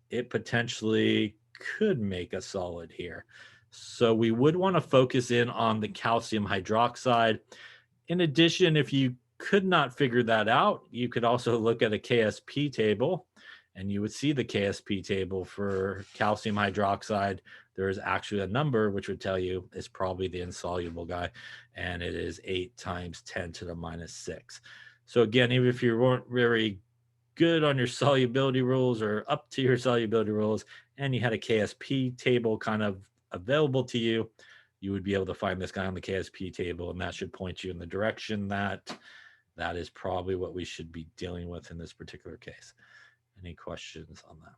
it potentially could make a solid here. So we would want to focus in on the calcium hydroxide. In addition, if you could not figure that out, you could also look at a Ksp table, and you would see the Ksp table for calcium hydroxide. There is actually a number which would tell you it's probably the insoluble guy, and it is 8 times 10 to the minus 6. So again, even if you weren't very good on your solubility rules or up to your solubility rules, and you had a Ksp table kind of available to you, you would be able to find this guy on the Ksp table, and that should point you in the direction that that is probably what we should be dealing with in this particular case. Any questions on that?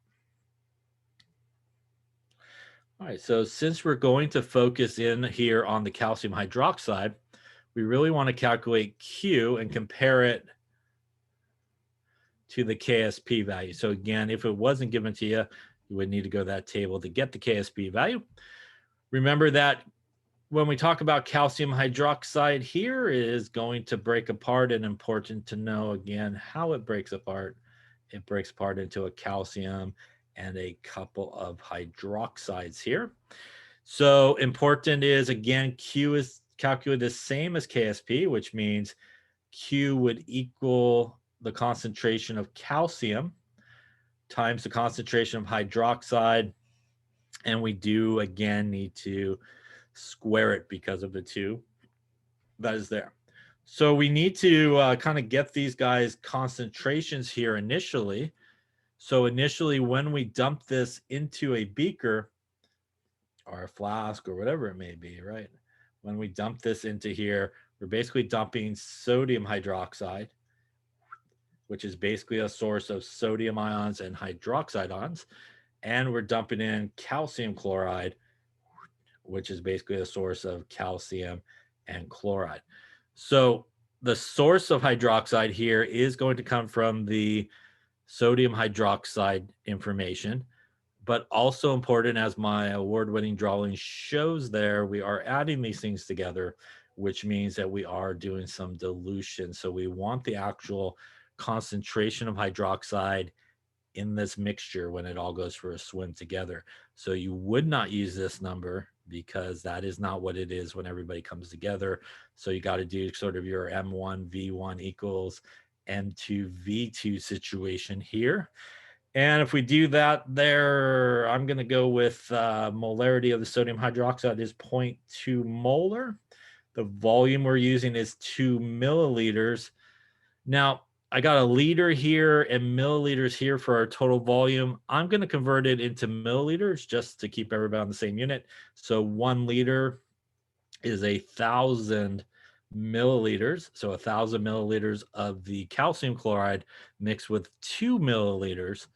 All right, so since we're going to focus in here on the calcium hydroxide, we really want to calculate Q and compare it to the Ksp value. So again, if it wasn't given to you, you would need to go to that table to get the Ksp value. Remember that when we talk about calcium hydroxide here, it is going to break apart, and important to know again how it breaks apart. It breaks apart into a calcium and a couple of hydroxides here. So important is, again, Q is calculated the same as Ksp, which means Q would equal the concentration of calcium times the concentration of hydroxide. And we do, again, need to square it because of the 2 that is there. So we need to kind of get these guys' concentrations here initially. So initially, when we dump this into a beaker or a flask or whatever it may be, right? When we dump this into here, we're basically dumping sodium hydroxide, which is basically a source of sodium ions and hydroxide ions. And we're dumping in calcium chloride, which is basically a source of calcium and chloride. So the source of hydroxide here is going to come from the sodium hydroxide information, but also important, as my award-winning drawing shows there, we are adding these things together, which means that we are doing some dilution. So we want the actual concentration of hydroxide in this mixture when it all goes for a swim together. So you would not use this number because that is not what it is when everybody comes together. So you got to do sort of your M1 V1 equals M2 V2 situation here. And if we do that there, I'm going to go with molarity of the sodium hydroxide is 0.2 molar. The volume we're using is 2 milliliters. Now, I got a liter here and milliliters here for our total volume. I'm going to convert it into milliliters just to keep everybody on the same unit. So 1 liter is 1,000 milliliters. So 1,000 milliliters of the calcium chloride mixed with 2 milliliters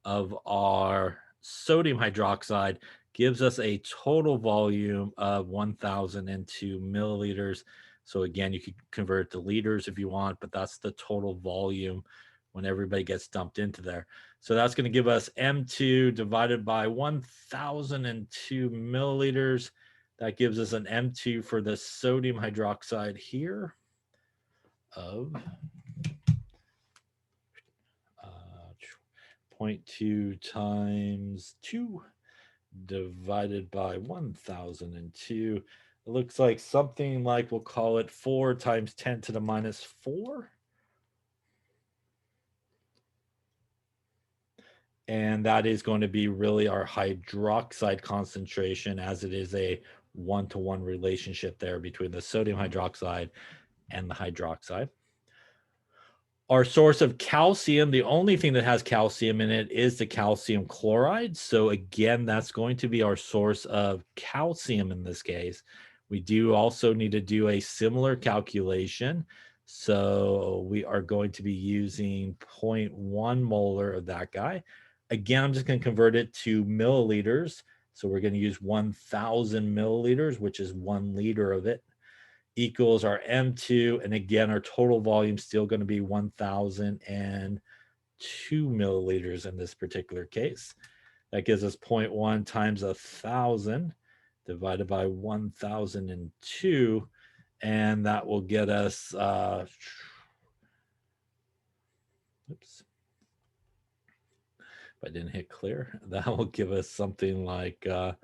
of our sodium hydroxide gives us a total volume of 1,002 milliliters. So again, you could convert it to liters if you want, but that's the total volume when everybody gets dumped into there. So that's going to give us M2 divided by 1,002 milliliters. That gives us an M2 for the sodium hydroxide here of 0.2 times 2 divided by 1,002. It looks like something like, we'll call it 4 times 10 to the minus 4. And that is going to be really our hydroxide concentration, as it is a 1-to-1 relationship there between the sodium hydroxide and the hydroxide. Our source of calcium, the only thing that has calcium in it is the calcium chloride. So again, that's going to be our source of calcium in this case. We do also need to do a similar calculation. So we are going to be using 0.1 molar of that guy. Again, I'm just going to convert it to milliliters. So we're going to use 1,000 milliliters, which is 1 liter of it, equals our M2. And again, our total volume is still going to be 1,002 milliliters in this particular case. That gives us 0.1 times 1,000 divided by 1,002. And that will get us, oops. If I didn't hit clear, that will give us something like, oh,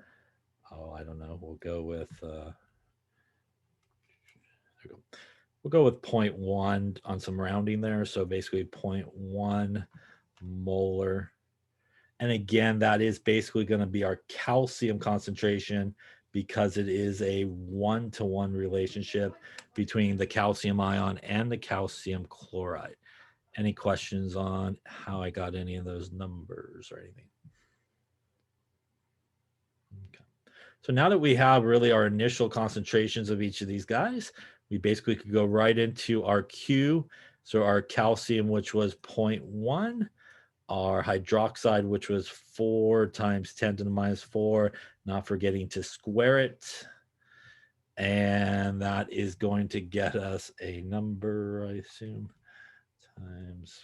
I don't know. We'll go with, we'll go with 0.1 on some rounding there. So basically 0.1 molar. And again, that is basically going to be our calcium concentration because it is a 1-to-1 relationship between the calcium ion and the calcium chloride. Any questions on how I got any of those numbers or anything? Okay. So now that we have really our initial concentrations of each of these guys, we basically could go right into our Q. So our calcium, which was 0.1, our hydroxide, which was 4 times 10 to the minus 4, not forgetting to square it. And that is going to get us a number, I assume, times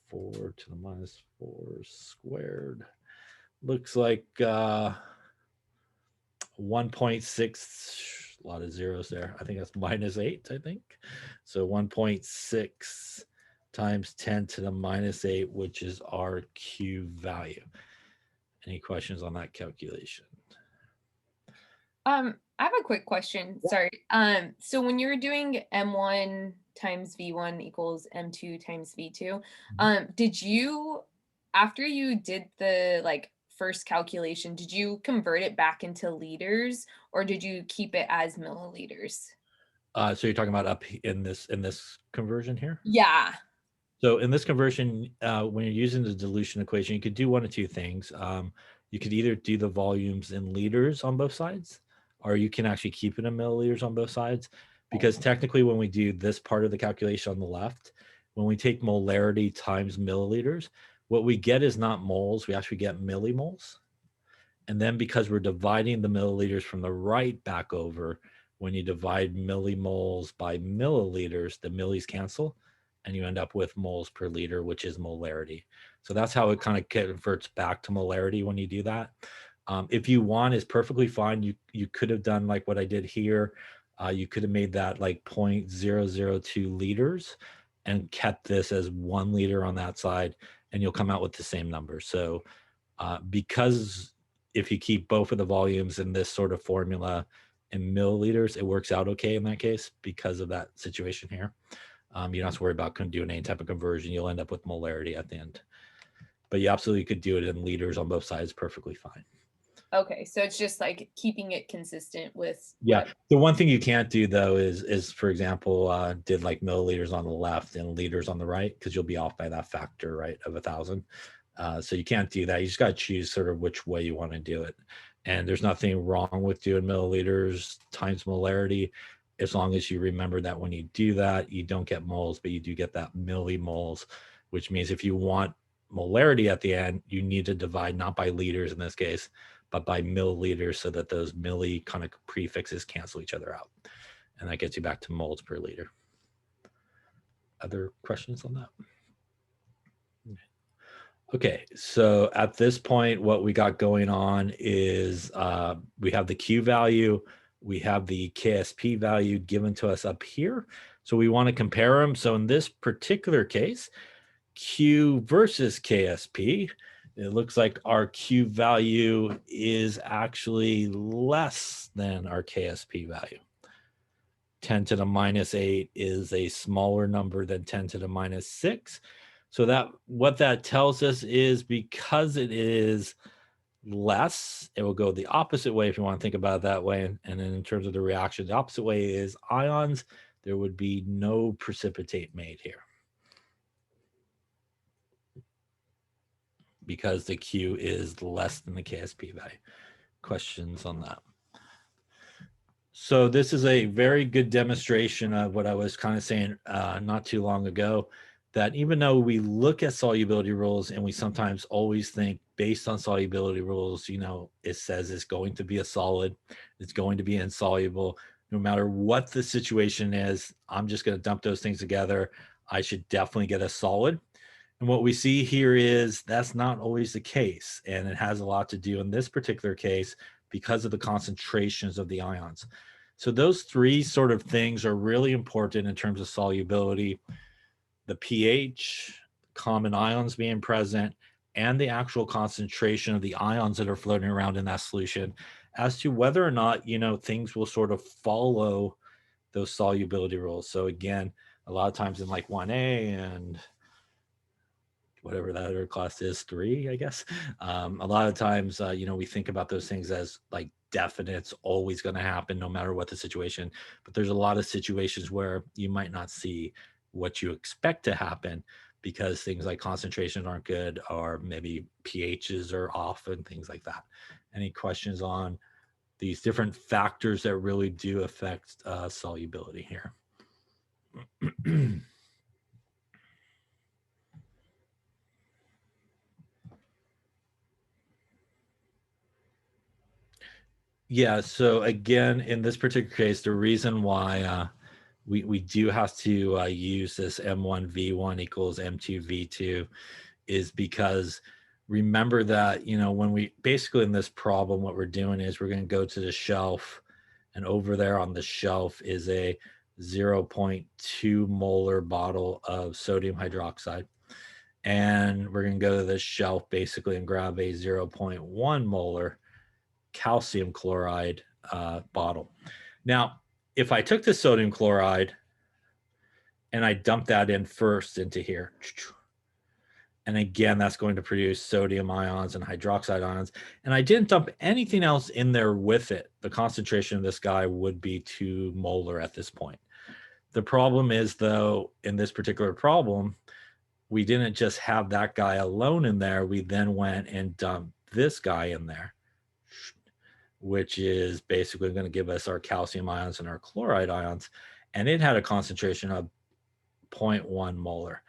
4 to the minus 4 squared. Looks like 1.6, a lot of zeros there. I think that's minus 8, I think. So 1.6 times 10 to the minus 8, which is our Q value. Any questions on that calculation? I have a quick question. Sorry. So when you're doing M1 times V1 equals M2 times V2, did you, after you did the like first calculation, did you convert it back into liters or did you keep it as milliliters? So you're talking about up in this conversion here? Yeah. So in this conversion, when you're using the dilution equation, you could do one of two things. You could either do the volumes in liters on both sides, or you can actually keep it in milliliters on both sides. Because technically, when we do this part of the calculation on the left, when we take molarity times milliliters, what we get is not moles, we actually get millimoles. And then because we're dividing the milliliters from the right back over, when you divide millimoles by milliliters, the millis cancel and you end up with moles per liter, which is molarity. So that's how it kind of converts back to molarity when you do that. If you want, is perfectly fine. You could have done like what I did here. You could have made that like 0.002 liters and kept this as 1 liter on that side, and you'll come out with the same number. So because if you keep both of the volumes in this sort of formula in milliliters, it works out okay in that case because of that situation here. You don't have to worry about doing any type of conversion. You'll end up with molarity at the end. But you absolutely could do it in liters on both sides perfectly fine. Okay, so it's just like keeping it consistent with Yeah. The one thing you can't do though is for example, did like milliliters on the left and liters on the right, because you'll be off by that factor, right, of 1,000. So you can't do that. You just got to choose sort of which way you want to do it. And there's nothing wrong with doing milliliters times molarity, as long as you remember that when you do that, you don't get moles, but you do get that millimoles, which means if you want molarity at the end, you need to divide not by liters in this case, but by milliliters, so that those milli kind of prefixes cancel each other out. And that gets you back to moles per liter. Other questions on that? Okay, so at this point, what we got going on is we have the Q value, we have the Ksp value given to us up here. So we want to compare them. So in this particular case, Q versus Ksp, it looks like our Q value is actually less than our Ksp value. 10 to the minus 8 is a smaller number than 10 to the minus 6. So that what that tells us is because it is less, it will go the opposite way if you want to think about it that way. And then in terms of the reaction, the opposite way is ions. There would be no precipitate made here, because the Q is less than the Ksp value. Questions on that? So this is a very good demonstration of what I was kind of saying not too long ago. that even though we look at solubility rules and we sometimes always think based on solubility rules, it says it's going to be a solid, it's going to be insoluble. No matter what the situation is, I'm just going to dump those things together. I should definitely get a solid. And what we see here is that's not always the case. And it has a lot to do in this particular case because of the concentrations of the ions. So those three sort of things are really important in terms of solubility: the pH, common ions being present, and the actual concentration of the ions that are floating around in that solution, as to whether or not, things will sort of follow those solubility rules. So again, a lot of times in like 1A and whatever that other class is, 3, I guess. A lot of times, we think about those things as like definites, always going to happen no matter what the situation. But there's a lot of situations where you might not see what you expect to happen because things like concentration aren't good, or maybe pHs are off and things like that. Any questions on these different factors that really do affect solubility here? Yeah, so again, in this particular case, the reason why we do have to use this M1V1 equals M2V2 is because remember that, when we basically in this problem, what we're doing is we're going to go to the shelf, and over there on the shelf is a 0.2 molar bottle of sodium hydroxide. And we're going to go to this shelf basically and grab a 0.1 molar calcium chloride bottle. Now, if I took the sodium chloride and I dumped that in first into here, and again, that's going to produce sodium ions and hydroxide ions, and I didn't dump anything else in there with it, the concentration of this guy would be 2 molar at this point. The problem is, though, in this particular problem, we didn't just have that guy alone in there. We then went and dumped this guy in there, which is basically going to give us our calcium ions and our chloride ions. And it had a concentration of 0.1 molar.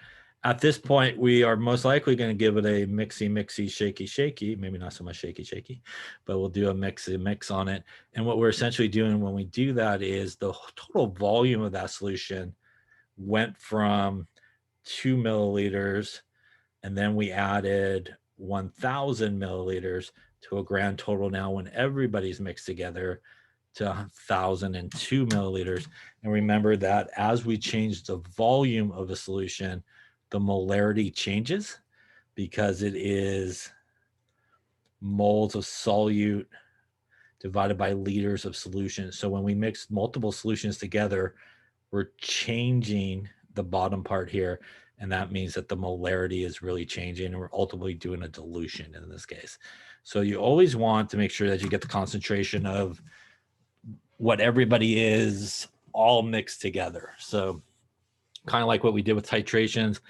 At this point, we are most likely going to give it a mixy, shaky, maybe not so much shaky, but we'll do a mix on it. And what we're essentially doing when we do that is the total volume of that solution went from 2 milliliters, and then we added 1,000 milliliters to a grand total now when everybody's mixed together to 1,002 milliliters. And remember that as we change the volume of a solution, the molarity changes because it is moles of solute divided by liters of solution. So when we mix multiple solutions together, we're changing the bottom part here, and that means that the molarity is really changing, and we're ultimately doing a dilution in this case. So you always want to make sure that you get the concentration of what everybody is all mixed together. So kind of like what we did with titrations.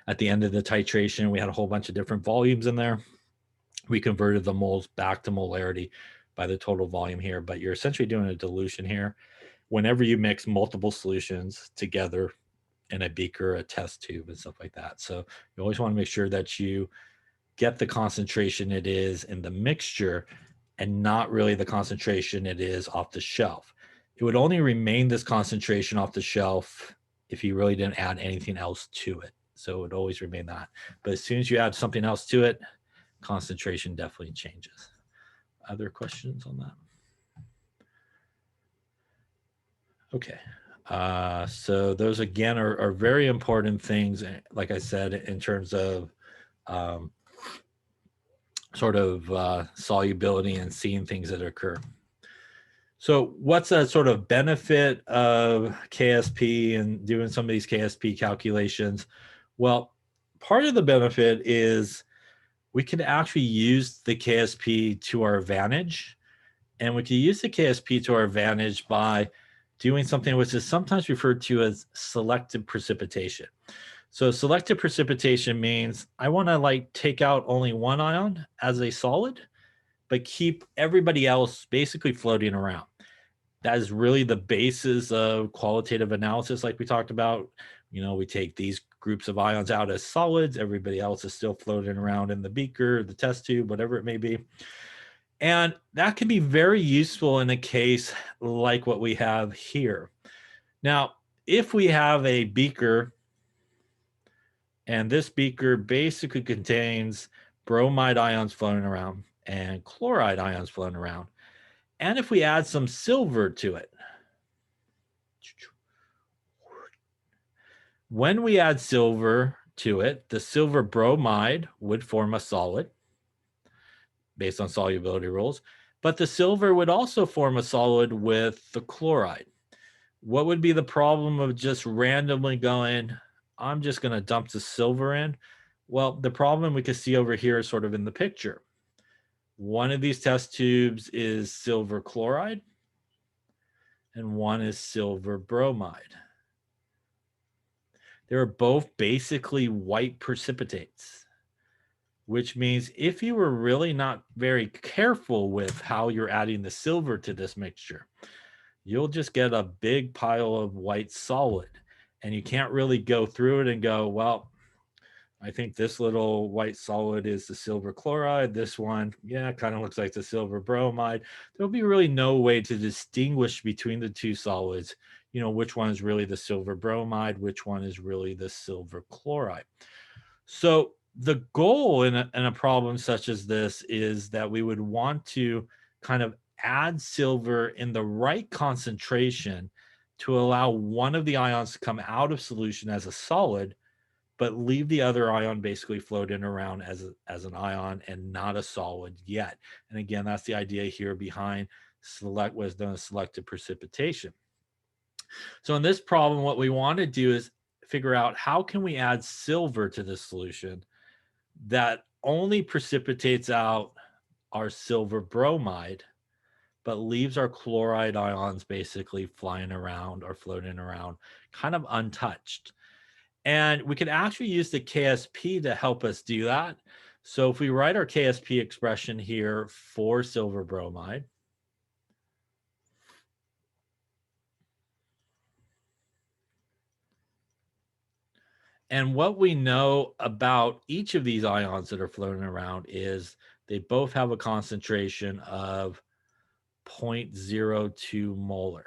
At the end of the titration, we had a whole bunch of different volumes in there. We converted the moles back to molarity by the total volume here, but you're essentially doing a dilution here. Whenever you mix multiple solutions together in a beaker, a test tube, and stuff like that. So you always want to make sure that you get the concentration it is in the mixture and not really the concentration it is off the shelf. It would only remain this concentration off the shelf if you really didn't add anything else to it. So it would always remain that. But as soon as you add something else to it, concentration definitely changes. Other questions on that? Okay. So those again are very important things, like I said, in terms of sort of solubility and seeing things that occur. So what's a sort of benefit of KSP and doing some of these KSP calculations? Well, part of the benefit is we can actually use the KSP to our advantage, and we can use the KSP to our advantage by doing something which is sometimes referred to as selective precipitation. So selective precipitation means I want to like take out only one ion as a solid, but keep everybody else basically floating around. That is really the basis of qualitative analysis, like we talked about. We take these groups of ions out as solids. Everybody else is still floating around in the beaker, the test tube, whatever it may be. And that can be very useful in a case like what we have here. Now, if we have a beaker, and this beaker basically contains bromide ions floating around and chloride ions floating around, and if we add some silver to it, when we add silver to it, the silver bromide would form a solid based on solubility rules, but the silver would also form a solid with the chloride. What would be the problem of just randomly going, I'm just going to dump the silver in? Well, the problem we can see over here is sort of in the picture. One of these test tubes is silver chloride, and one is silver bromide. They're both basically white precipitates, which means if you were really not very careful with how you're adding the silver to this mixture, you'll just get a big pile of white solid, and you can't really go through it and go, well, I think this little white solid is the silver chloride. This one, yeah, kind of looks like the silver bromide. There'll be really no way to distinguish between the two solids, you know, which one is really the silver bromide, which one is really the silver chloride. So the goal in a problem such as this is that we would want to kind of add silver in the right concentration to allow one of the ions to come out of solution as a solid, but leave the other ion basically floating around as an ion and not a solid yet. And again, that's the idea here behind what is known as selective precipitation. So in this problem, what we want to do is figure out how can we add silver to this solution that only precipitates out our silver bromide, but leaves our chloride ions basically flying around or floating around kind of untouched. And we could actually use the Ksp to help us do that. So if we write our Ksp expression here for silver bromide, and what we know about each of these ions that are floating around is they both have a concentration of 0.02 molar.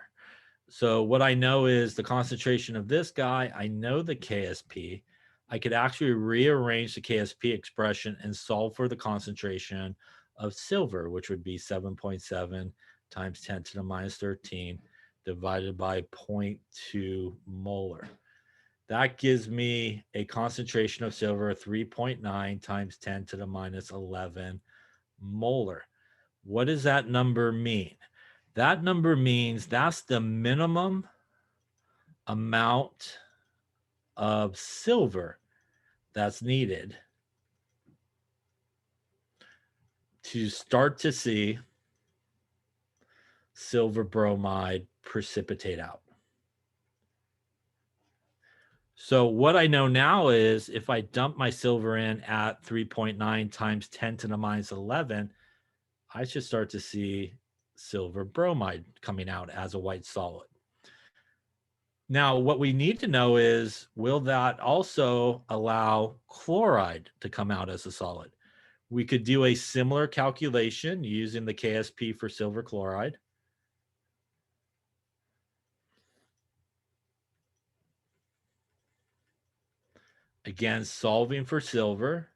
So what I know is the concentration of this guy, I know the Ksp. I could actually rearrange the Ksp expression and solve for the concentration of silver, which would be 7.7 times 10 to the minus 13 divided by 0.2 molar. That gives me a concentration of silver of 3.9 times 10 to the minus 11 molar. What does that number mean? That number means that's the minimum amount of silver that's needed to start to see silver bromide precipitate out. So what I know now is if I dump my silver in at 3.9 times 10 to the minus 11, I should start to see silver bromide coming out as a white solid. Now, what we need to know is, will that also allow chloride to come out as a solid? We could do a similar calculation using the Ksp for silver chloride. Again, solving for silver.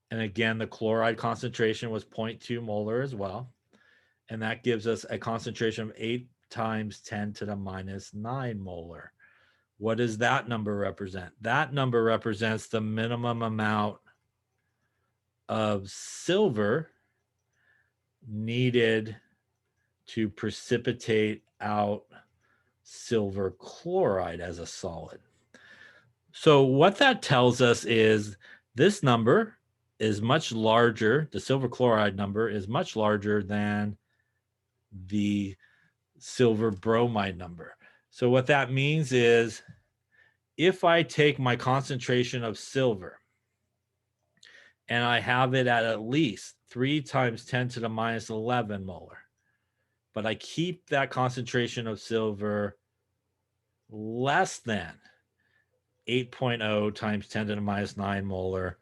And again, the chloride concentration was 0.2 molar as well. And that gives us a concentration of 8 times 10 to the minus 9 molar. What does that number represent? That number represents the minimum amount of silver needed to precipitate out silver chloride as a solid. So what that tells us is this number is much larger. The silver chloride number is much larger than the silver bromide number. So what that means is if I take my concentration of silver and I have it at least 3 times 10 to the minus 11 molar, but I keep that concentration of silver less than 8.0 times 10 to the minus 9 molar,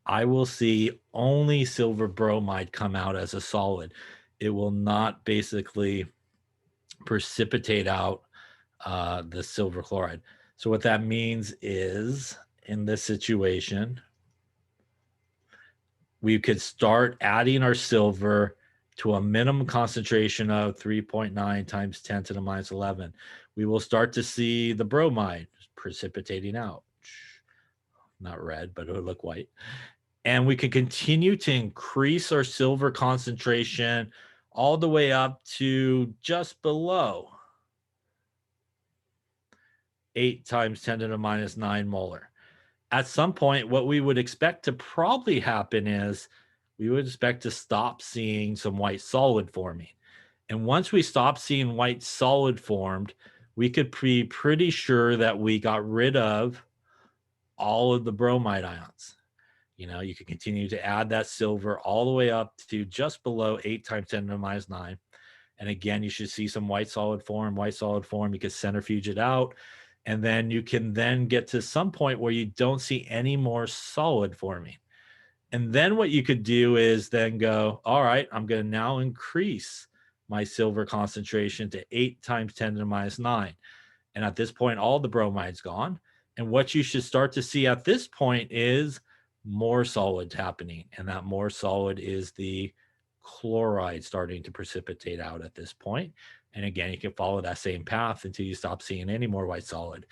I will see only silver bromide come out as a solid. It will not basically precipitate out the silver chloride. So what that means is, in this situation, we could start adding our silver to a minimum concentration of 3.9 times 10 to the minus 11. We will start to see the bromide precipitating out. Not red, but it would look white. And we can continue to increase our silver concentration all the way up to just below 8 times 10 to the minus 9 molar. At some point, what we would expect to probably happen is we would expect to stop seeing some white solid forming. And once we stop seeing white solid formed, we could be pretty sure that we got rid of all of the bromide ions. You know, you can continue to add that silver all the way up to just below 8 times 10 to the minus 9. And again, you should see some white solid form. You can centrifuge it out. And then you can then get to some point where you don't see any more solid forming. And then what you could do is then go, all right, I'm going to now increase my silver concentration to 8 times 10 to the minus 9. And at this point, all the bromide's gone. And what you should start to see at this point is more solids happening. And that more solid is the chloride starting to precipitate out at this point. And again, you can follow that same path until you stop seeing any more white solid.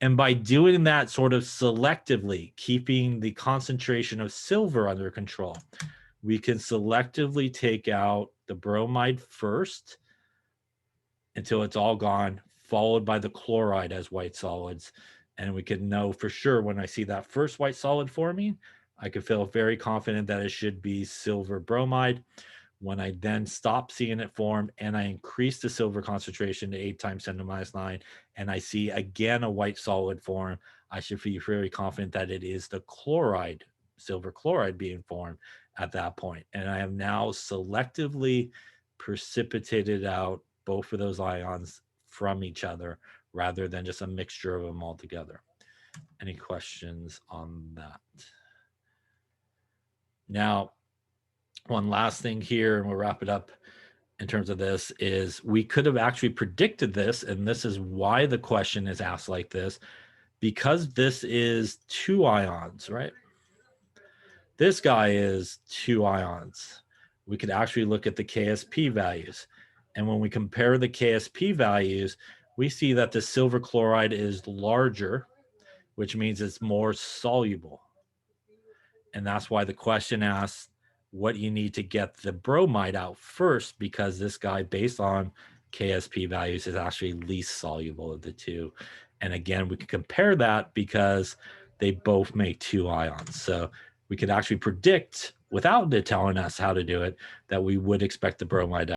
And by doing that sort of selectively, keeping the concentration of silver under control, we can selectively take out the bromide first until it's all gone, followed by the chloride as white solids. And we can know for sure when I see that first white solid forming, I can feel very confident that it should be silver bromide. When I then stop seeing it form and I increase the silver concentration to 8 times 10 to the minus 9, and I see again a white solid form, I should be very confident that it is the chloride, silver chloride being formed at that point. And I have now selectively precipitated out both of those ions from each other rather than just a mixture of them all together. Any questions on that? Now, one last thing here, and we'll wrap it up in terms of this, is we could have actually predicted this, and this is why the question is asked like this, because this is 2 ions, right? This guy is 2 ions. We could actually look at the Ksp values. And when we compare the Ksp values, we see that the silver chloride is larger, which means it's more soluble. And that's why the question asks what you need to get the bromide out first, because this guy, based on Ksp values, is actually least soluble of the two. And again, we can compare that because they both make 2 ions. So we could actually predict, without it telling us how to do it, that we would expect the bromide